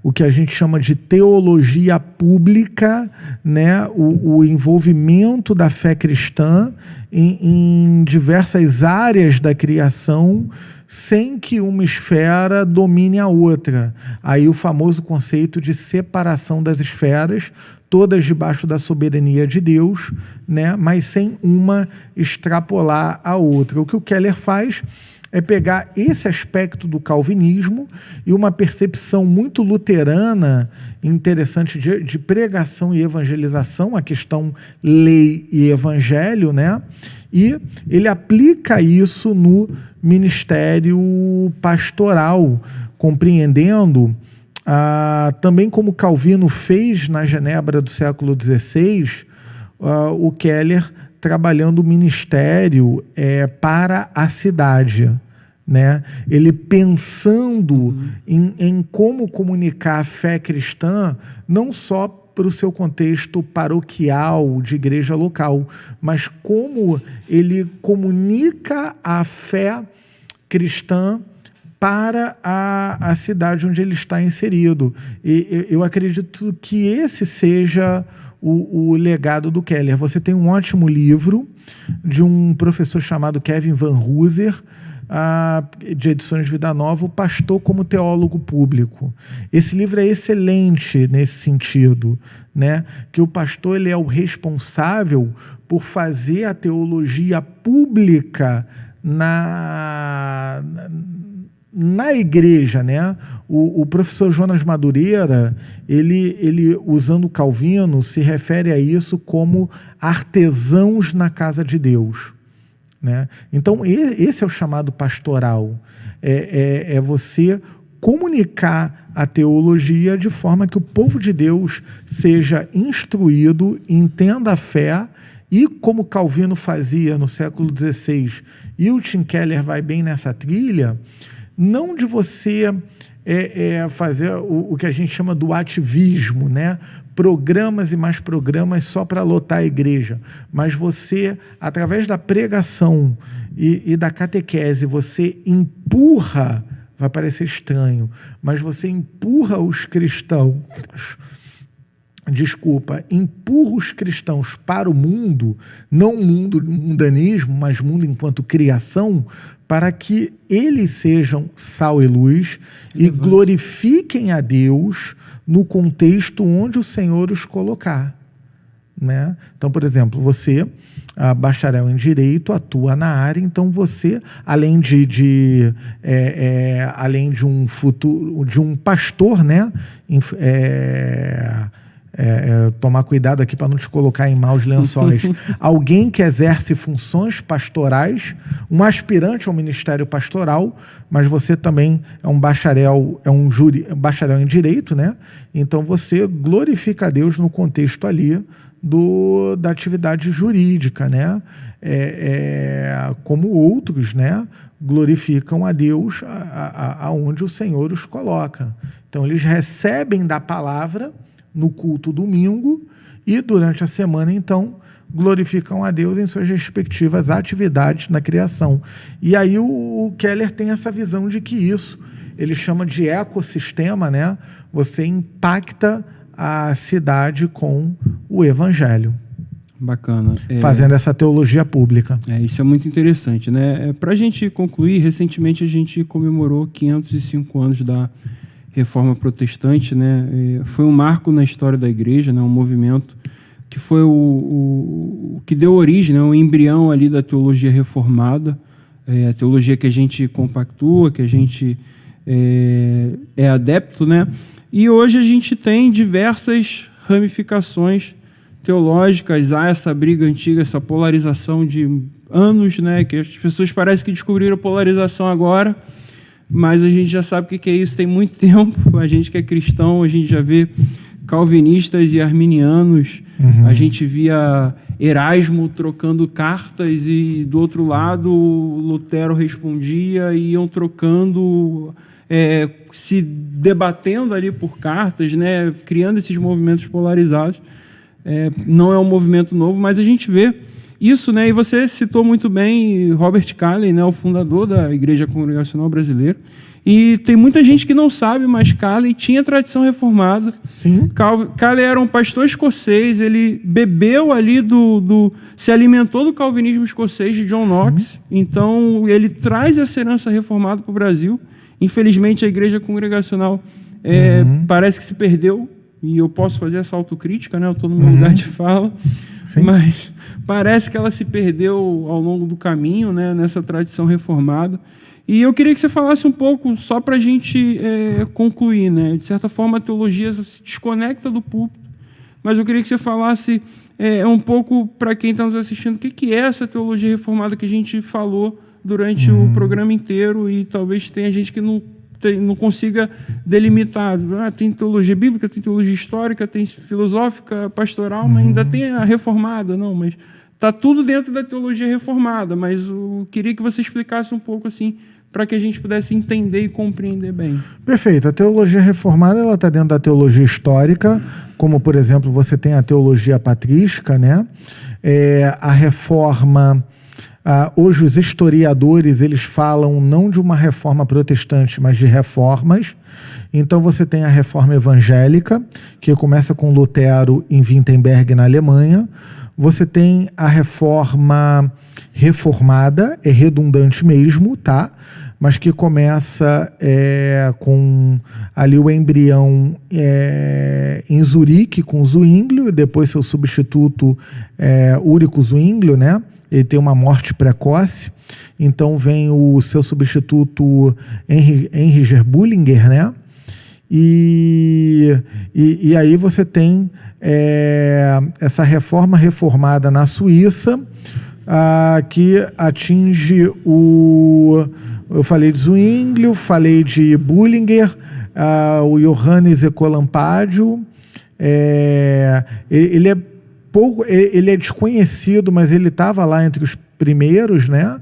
o que a gente chama de teologia pública, né? O envolvimento da fé cristã em diversas áreas da criação, sem que uma esfera domine a outra. Aí o famoso conceito de separação das esferas, todas debaixo da soberania de Deus, né? Mas sem uma extrapolar a outra. O que o Keller faz é pegar esse aspecto do calvinismo e uma percepção muito luterana, interessante, de pregação e evangelização, a questão lei e evangelho, né? E ele aplica isso no ministério pastoral, compreendendo também como Calvino fez na Genebra do século XVI, o Keller trabalhando o ministério para a cidade, né? Ele pensando em como comunicar a fé cristã, não só para o seu contexto paroquial, de igreja local, mas como ele comunica a fé cristã para a cidade onde ele está inserido. E eu acredito que esse seja o legado do Keller. Você tem um ótimo livro de um professor chamado Kevin Van Hooser, de Edições Vida Nova, O Pastor como Teólogo Público. Esse livro é excelente nesse sentido, né? Que o pastor ele é o responsável por fazer a teologia pública na igreja, né, o professor Jonas Madureira, ele usando Calvino, se refere a isso como artesãos na casa de Deus, né? Então, esse é o chamado pastoral, é você comunicar a teologia de forma que o povo de Deus seja instruído, entenda a fé, e como Calvino fazia no século XVI, e o Tim Keller vai bem nessa trilha, não de você fazer o que a gente chama do ativismo, né? Programas e mais programas só para lotar a igreja, mas você, através da pregação e da catequese, você empurra, vai parecer estranho, mas você empurra os cristãos, empurra os cristãos para o mundo, não o mundo mundanismo, mas mundo enquanto criação, para que eles sejam sal e luz e glorifiquem a Deus no contexto onde o Senhor os colocar, né? Então, por exemplo, você, bacharel em Direito, atua na área, então você, além de um pastor, né? Tomar cuidado aqui para não te colocar em maus lençóis. Alguém que exerce funções pastorais, um aspirante ao ministério pastoral, mas você também é um bacharel, bacharel em Direito, né? Então você glorifica a Deus no contexto ali da atividade jurídica, né? Como outros, né, glorificam a Deus aonde o Senhor os coloca. Então eles recebem da palavra no culto domingo e durante a semana, então, glorificam a Deus em suas respectivas atividades na criação. E aí o Keller tem essa visão de que isso, ele chama de ecossistema, né? Você impacta a cidade com o evangelho. Bacana. Fazendo essa teologia pública. Isso é muito interessante, né? Para a gente concluir, recentemente a gente comemorou 505 anos da Reforma Protestante, né? Foi um marco na história da igreja, né? Um movimento que foi o que deu origem, né? O embrião ali da teologia reformada, a teologia que a gente compactua, que a gente é adepto, né? E hoje a gente tem diversas ramificações teológicas, há essa briga antiga, essa polarização de anos, né? Que as pessoas parecem que descobriram a polarização agora, mas a gente já sabe o que é isso tem muito tempo. A gente que é cristão, a gente já vê calvinistas e arminianos, a gente via Erasmo trocando cartas e do outro lado Lutero respondia e iam trocando, se debatendo ali por cartas, né, criando esses movimentos polarizados. Não é um movimento novo, mas a gente vê isso, né? E você citou muito bem Robert Calley, né, o fundador da Igreja Congregacional Brasileira. E tem muita gente que não sabe, mas Calley tinha tradição reformada. Sim. Calley era um pastor escocês, ele bebeu ali se alimentou do calvinismo escocês de John Knox. Sim. Então, ele traz essa herança reformada para o Brasil. Infelizmente, a Igreja Congregacional parece que se perdeu. E eu posso fazer essa autocrítica, né? Eu estou no meu lugar de fala. Sim. Mas parece que ela se perdeu ao longo do caminho, né? Nessa tradição reformada. E eu queria que você falasse um pouco, só para a gente concluir, né? De certa forma, a teologia se desconecta do púlpito, mas eu queria que você falasse um pouco para quem está nos assistindo, o que é essa teologia reformada que a gente falou durante o programa inteiro, e talvez tenha gente que não consiga delimitar. Tem teologia bíblica, tem teologia histórica, tem filosófica, pastoral, mas ainda tem a reformada. Não, mas está tudo dentro da teologia reformada, mas eu queria que você explicasse um pouco assim, para que a gente pudesse entender e compreender bem. Perfeito. A teologia reformada está dentro da teologia histórica, como, por exemplo, você tem a teologia patrística, né? A reforma... hoje os historiadores eles falam não de uma reforma protestante, mas de reformas. Então você tem a reforma evangélica, que começa com Lutero em Wittenberg, na Alemanha. você tem a reforma reformada, é redundante mesmo, tá? Mas que começa com ali o embrião em Zurique, com Zwinglio, e depois seu substituto Úrico Zwinglio, né? Ele tem uma morte precoce, então vem o seu substituto Henriger Bullinger, né? E aí você tem essa reforma reformada na Suíça, que atinge eu falei de Zwinglio, falei de Bullinger, o Johannes Ecolampadio. Ele é desconhecido, mas ele estava lá entre os primeiros, né?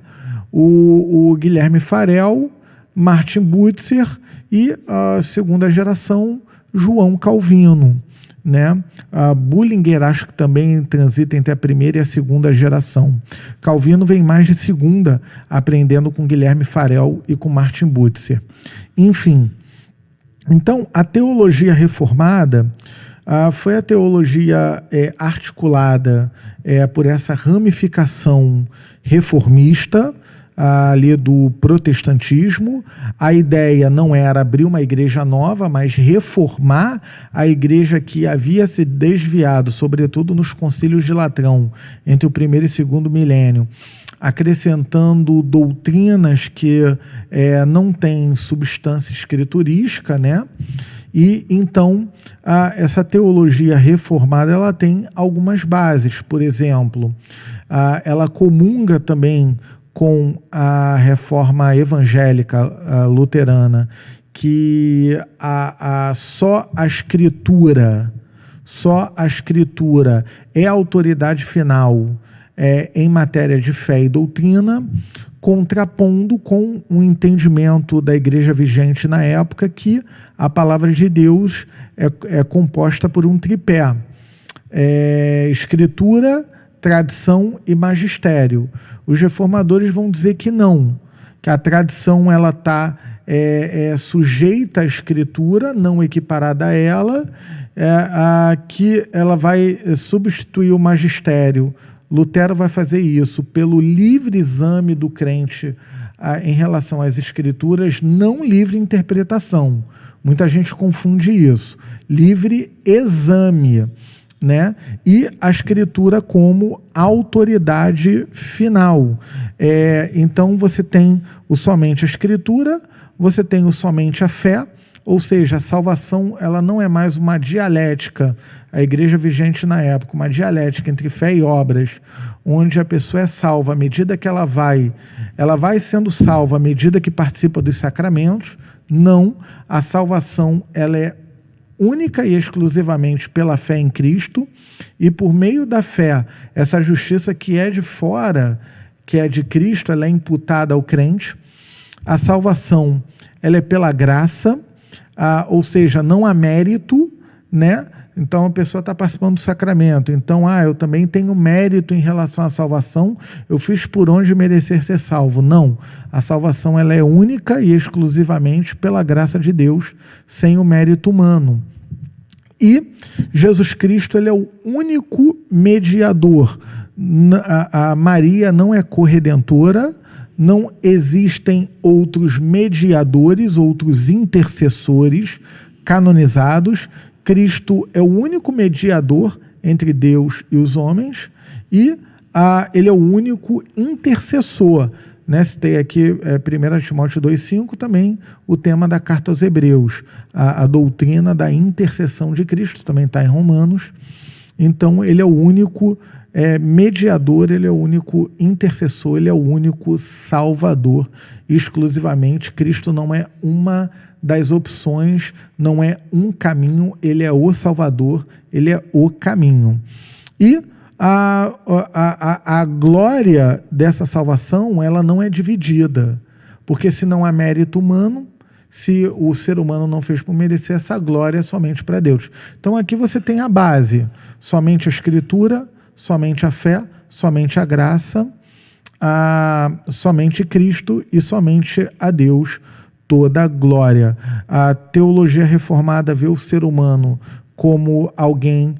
O Guilherme Farel, Martin Butzer e a segunda geração, João Calvino, né? Bullinger acho que também transita entre a primeira e a segunda geração. Calvino vem mais de segunda, aprendendo com Guilherme Farel e com Martin Butzer. Enfim, então a teologia reformada foi a teologia articulada por essa ramificação reformista ali do protestantismo. A ideia não era abrir uma igreja nova, mas reformar a igreja que havia se desviado, sobretudo nos concílios de Latrão, entre o primeiro e segundo milênio, acrescentando doutrinas que não têm substância escriturística, né? E então essa teologia reformada ela tem algumas bases. Por exemplo, ela comunga também com a reforma evangélica luterana, que só a escritura é a autoridade final em matéria de fé e doutrina, contrapondo com um entendimento da igreja vigente na época que a palavra de Deus é composta por um tripé: escritura, tradição e magistério. Os reformadores vão dizer que não, que a tradição ela está sujeita à escritura, não equiparada a ela, que ela vai substituir o magistério. Lutero vai fazer isso pelo livre exame do crente em relação às escrituras, não livre interpretação. Muita gente confunde isso. Livre exame, né? E a escritura como autoridade final. Então você tem o somente a escritura, você tem o somente a fé, ou seja, a salvação ela não é mais uma dialética, a igreja vigente na época, uma dialética entre fé e obras, onde a pessoa é salva à medida que ela vai sendo salva à medida que participa dos sacramentos. Não, a salvação ela é única e exclusivamente pela fé em Cristo, e por meio da fé, essa justiça que é de fora, que é de Cristo, ela é imputada ao crente. A salvação ela é pela graça, ou seja, não há mérito, né? Então a pessoa está participando do sacramento, então eu também tenho mérito em relação à salvação, eu fiz por onde merecer ser salvo. Não, a salvação ela é única e exclusivamente pela graça de Deus, sem o mérito humano. E Jesus Cristo ele é o único mediador. A Maria não é corredentora, não existem outros mediadores, outros intercessores canonizados. Cristo é o único mediador entre Deus e os homens, e ele é o único intercessor. Né? Citei aqui 1 Timóteo 2,5, também o tema da carta aos Hebreus, a doutrina da intercessão de Cristo, também está em Romanos. Então ele é o único mediador, ele é o único intercessor, ele é o único salvador, exclusivamente. Cristo não é uma das opções, não é um caminho, ele é o Salvador, ele é o caminho. E a glória dessa salvação, ela não é dividida, porque se não há mérito humano, se o ser humano não fez por merecer, essa glória é somente para Deus. Então aqui você tem a base, somente a escritura, somente a fé, somente a graça, somente Cristo e somente a Deus toda a glória. A teologia reformada vê o ser humano como alguém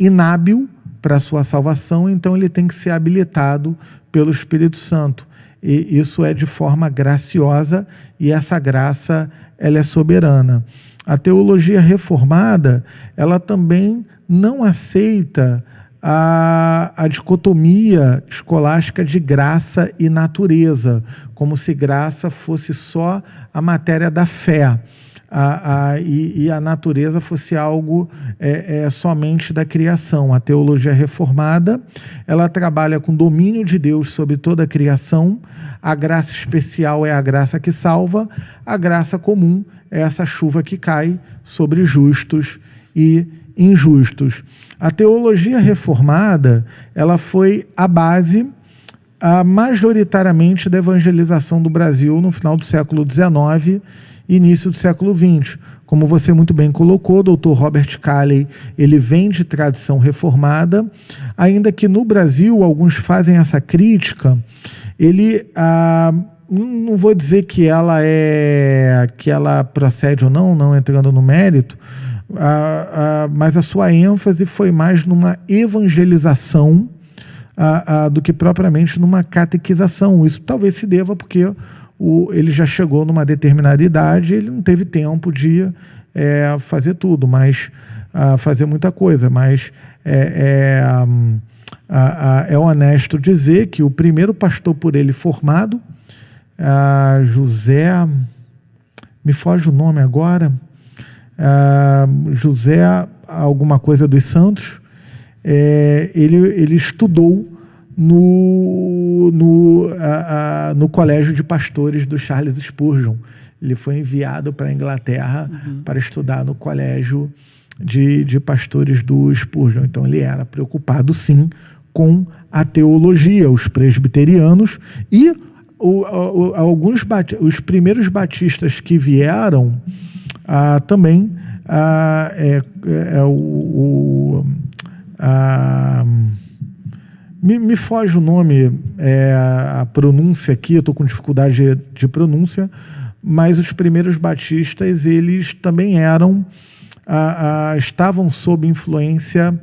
inábil, para a sua salvação, então ele tem que ser habilitado pelo Espírito Santo. E isso é de forma graciosa, e essa graça ela é soberana. A teologia reformada, ela também não aceita a dicotomia escolástica de graça e natureza, como se graça fosse só a matéria da fé, e a natureza fosse algo somente da criação. A teologia reformada, ela trabalha com domínio de Deus sobre toda a criação. A graça especial é a graça que salva, a graça comum é essa chuva que cai sobre justos e injustos. A teologia reformada, ela foi a base majoritariamente da evangelização do Brasil no final do século XIX e início do século XX. Como você muito bem colocou, o Dr. Robert Calley, ele vem de tradição reformada, ainda que no Brasil alguns fazem essa crítica. Ele, não vou dizer que ela procede ou não entrando no mérito, mas a sua ênfase foi mais numa evangelização do que propriamente numa catequização. Isso talvez se deva porque ele já chegou numa determinada idade, ele não teve tempo de fazer tudo, mas fazer muita coisa. Mas é honesto dizer que o primeiro pastor por ele formado, José, me foge o nome agora, José alguma coisa dos Santos, ele estudou no colégio de pastores do Charles Spurgeon. Ele foi enviado para a Inglaterra para estudar no colégio de pastores do Spurgeon. Então ele era preocupado sim com a teologia. Os presbiterianos e os primeiros batistas que vieram também me foge o nome, a pronúncia aqui, eu estou com dificuldade de pronúncia, mas os primeiros batistas, eles também estavam sob influência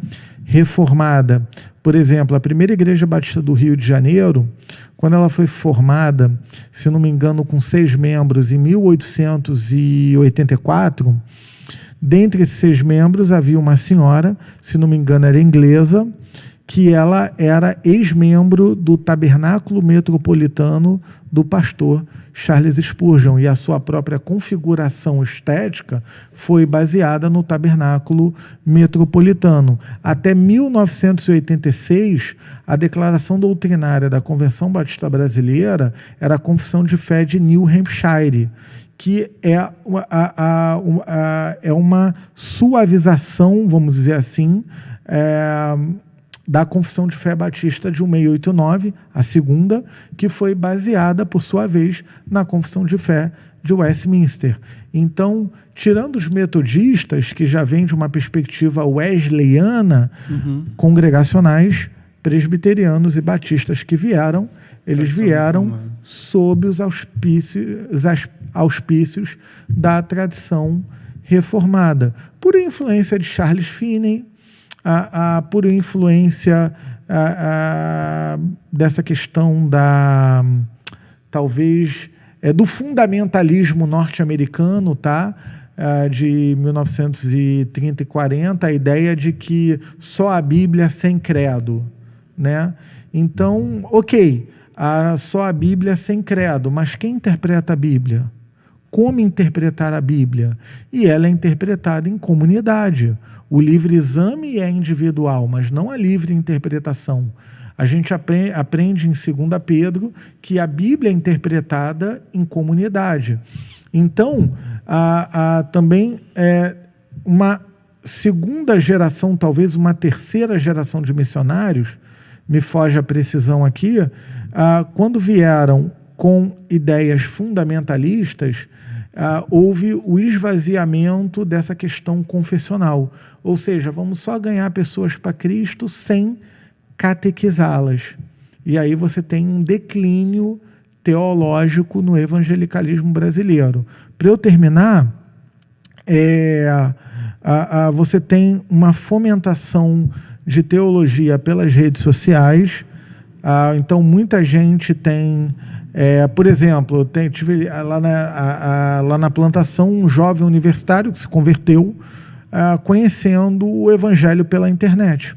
reformada. Por exemplo, a primeira igreja batista do Rio de Janeiro, quando ela foi formada, se não me engano, com 6 membros, em 1884, dentre esses 6 membros havia uma senhora, se não me engano era inglesa, que ela era ex-membro do Tabernáculo Metropolitano do pastor Charles Spurgeon, e a sua própria configuração estética foi baseada no Tabernáculo Metropolitano. Até 1986, a declaração doutrinária da Convenção Batista Brasileira era a Confissão de Fé de New Hampshire, que é uma suavização, vamos dizer assim, da Confissão de Fé Batista de 1689, a segunda, que foi baseada, por sua vez, na Confissão de Fé de Westminster. Então, tirando os metodistas, que já vêm de uma perspectiva wesleyana, congregacionais, presbiterianos e batistas que vieram, eles vieram sob os auspícios da tradição reformada, por influência de Charles Finney, por influência dessa questão talvez do fundamentalismo norte-americano, tá? De 1930 e 40, a ideia de que só a Bíblia sem credo, né? Então, ok, só a Bíblia sem credo, mas quem interpreta a Bíblia? Como interpretar a Bíblia? E ela é interpretada em comunidade. O livre exame é individual, mas não a livre interpretação. A gente aprende em 2 Pedro que a Bíblia é interpretada em comunidade. Então, também uma segunda geração, talvez uma terceira geração de missionários, me foge a precisão aqui, quando vieram com ideias fundamentalistas, houve o esvaziamento dessa questão confessional. Ou seja, vamos só ganhar pessoas para Cristo sem catequizá-las. E aí você tem um declínio teológico no evangelicalismo brasileiro. Para eu terminar, você tem uma fomentação de teologia pelas redes sociais. Então, muita gente tem... por exemplo, tive lá na plantação um jovem universitário que se converteu conhecendo o evangelho pela internet.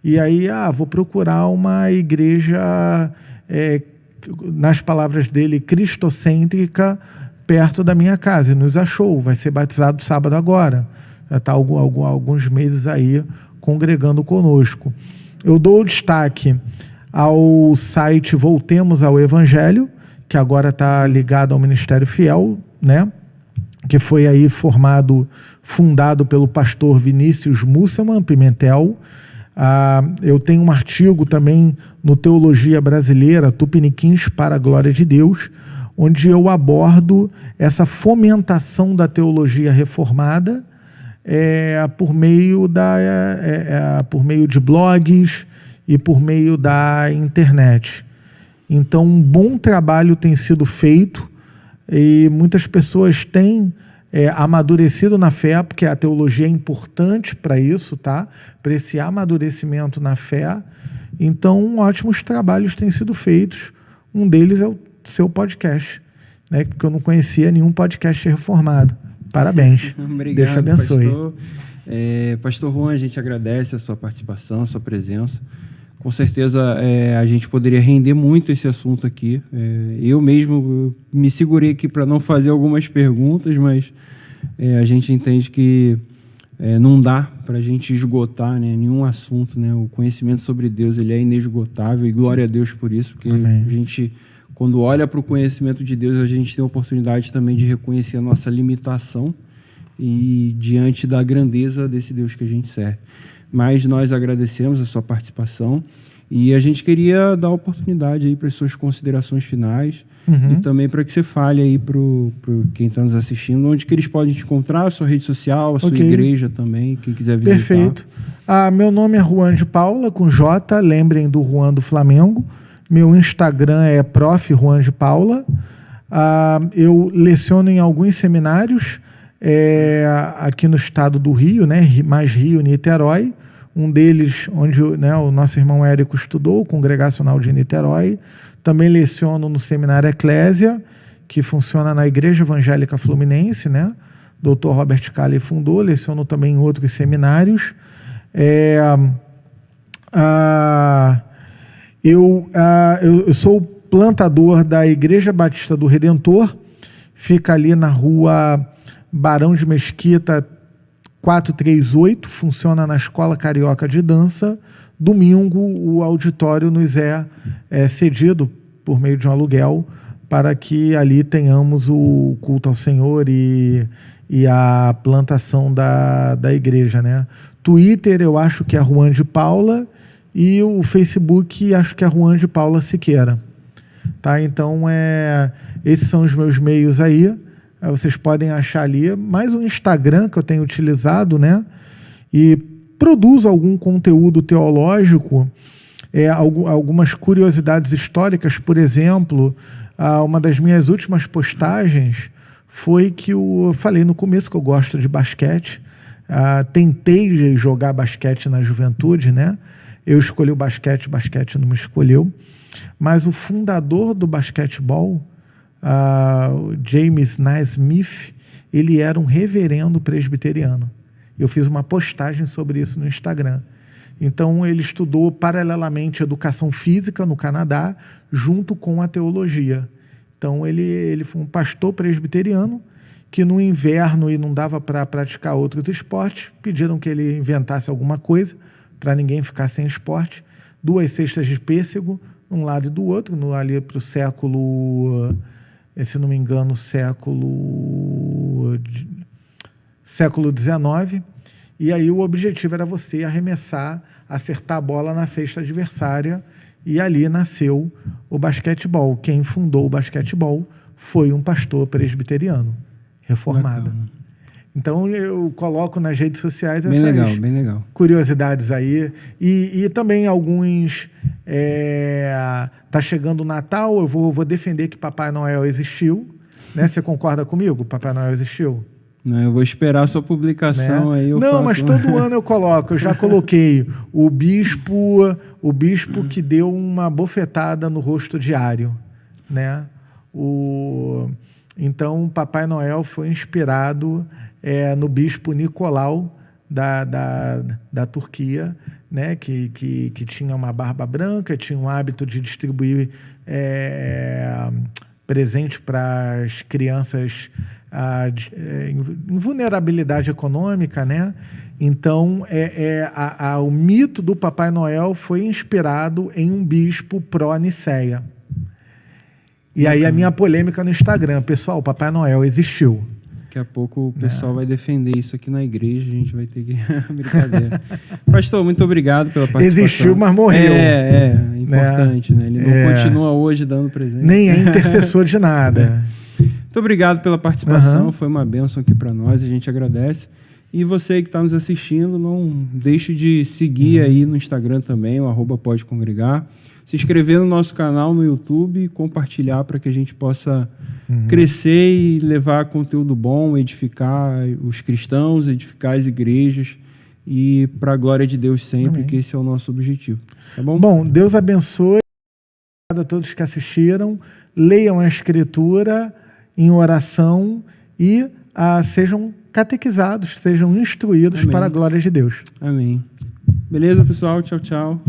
E aí, vou procurar uma igreja, nas palavras dele, cristocêntrica, perto da minha casa. E nos achou, vai ser batizado sábado agora. Já está alguns meses aí congregando conosco. Eu dou destaque ao site Voltemos ao Evangelho, que agora está ligado ao Ministério Fiel, né? Que foi aí fundado pelo pastor Vinícius Musselman Pimentel. Eu tenho um artigo também no Teologia Brasileira, Tupiniquins para a Glória de Deus, onde eu abordo essa fomentação da teologia reformada por meio de blogs e por meio da internet. Então, um bom trabalho tem sido feito e muitas pessoas têm amadurecido na fé, porque a teologia é importante para isso, tá? Para esse amadurecimento na fé. Então, ótimos trabalhos têm sido feitos. Um deles é o seu podcast, né? Porque eu não conhecia nenhum podcast reformado. Parabéns. Obrigado, Deus te abençoe. Pastor. Pastor Juan, a gente agradece a sua participação, a sua presença. Com certeza a gente poderia render muito esse assunto aqui. Eu mesmo me segurei aqui para não fazer algumas perguntas, mas a gente entende que não dá para a gente esgotar, né, nenhum assunto, né? O conhecimento sobre Deus ele é inesgotável e glória a Deus por isso, porque Amém. A gente, quando olha para o conhecimento de Deus, a gente tem a oportunidade também de reconhecer a nossa limitação e diante da grandeza desse Deus que a gente serve. Mas nós agradecemos a sua participação e a gente queria dar oportunidade aí para as suas considerações finais e também para que você fale aí para quem está nos assistindo, onde que eles podem te encontrar, a sua rede social, a sua igreja também, quem quiser visitar. Perfeito. Meu nome é Juan de Paula, com J, lembrem do Juan do Flamengo. Meu Instagram é Prof. Juan de Paula. Eu leciono em alguns seminários aqui no estado do Rio, né? Mais Rio, Niterói. Um deles, onde o nosso irmão Érico estudou, o Congregacional de Niterói. Também leciono no Seminário Eclésia, que funciona na Igreja Evangélica Fluminense, né? Dr. Robert Calley fundou. Leciono também em outros seminários. Eu sou plantador da Igreja Batista do Redentor. Fica ali na rua Barão de Mesquita 438, funciona na Escola Carioca de Dança. Domingo, o auditório nos é cedido por meio de um aluguel para que ali tenhamos o culto ao Senhor e a plantação da igreja, né? Twitter, eu acho que é Juan de Paula, e o Facebook, acho que é Juan de Paula Siqueira. Tá? Então, esses são os meus meios aí. Vocês podem achar ali, mais o Instagram que eu tenho utilizado, né? E produzo algum conteúdo teológico, algumas curiosidades históricas. Por exemplo, uma das minhas últimas postagens foi que eu falei no começo que eu gosto de basquete. Tentei jogar basquete na juventude, né? Eu escolhi o basquete não me escolheu. Mas o fundador do basquetebol, James Naismith, ele era um reverendo presbiteriano. Eu fiz uma postagem sobre isso no Instagram. Então, ele estudou paralelamente educação física no Canadá, junto com a teologia. Então, ele foi um pastor presbiteriano que no inverno e não dava para praticar outros esportes, pediram que ele inventasse alguma coisa para ninguém ficar sem esporte. 2 cestas de pêssego, um lado e do outro, ali para o século... se não me engano, século XIX, e aí o objetivo era você arremessar, acertar a bola na cesta adversária, e ali nasceu o basquetebol. Quem fundou o basquetebol foi um pastor presbiteriano, reformado. Bacana. Então, eu coloco nas redes sociais essas bem legal. curiosidades aí. E também alguns... Tá chegando o Natal, eu vou defender que Papai Noel existiu. Né? Você concorda comigo? Papai Noel existiu? Não, eu vou esperar a sua publicação, né? aí eu Não, faço... mas todo ano eu coloco. Eu já coloquei o bispo que deu uma bofetada no rosto diário, né? Então, Papai Noel foi inspirado no bispo Nicolau da Turquia, né? Que tinha uma barba branca, tinha um hábito de distribuir presente para as crianças em vulnerabilidade econômica, né? Então, o mito do Papai Noel foi inspirado em um bispo pró-Nicéia. E aí a minha polêmica no Instagram, pessoal, o Papai Noel existiu. Daqui a pouco o pessoal vai defender isso aqui na igreja, a gente vai ter que... Brincadeira. Pastor, muito obrigado pela participação. Existiu, mas morreu. É importante, né? Ele não continua hoje dando presente. Nem é intercessor de nada. Muito obrigado pela participação, foi uma bênção aqui para nós, a gente agradece. E você que está nos assistindo, não deixe de seguir aí no Instagram também, o @podecongregar. Se inscrever no nosso canal no YouTube e compartilhar para que a gente possa crescer e levar conteúdo bom, edificar os cristãos, edificar as igrejas e para a glória de Deus sempre, que esse é o nosso objetivo. Tá bom? Bom, Deus abençoe a todos que assistiram. Leiam a Escritura em oração e sejam catequizados, sejam instruídos para a glória de Deus. Amém. Beleza, pessoal? Tchau, tchau.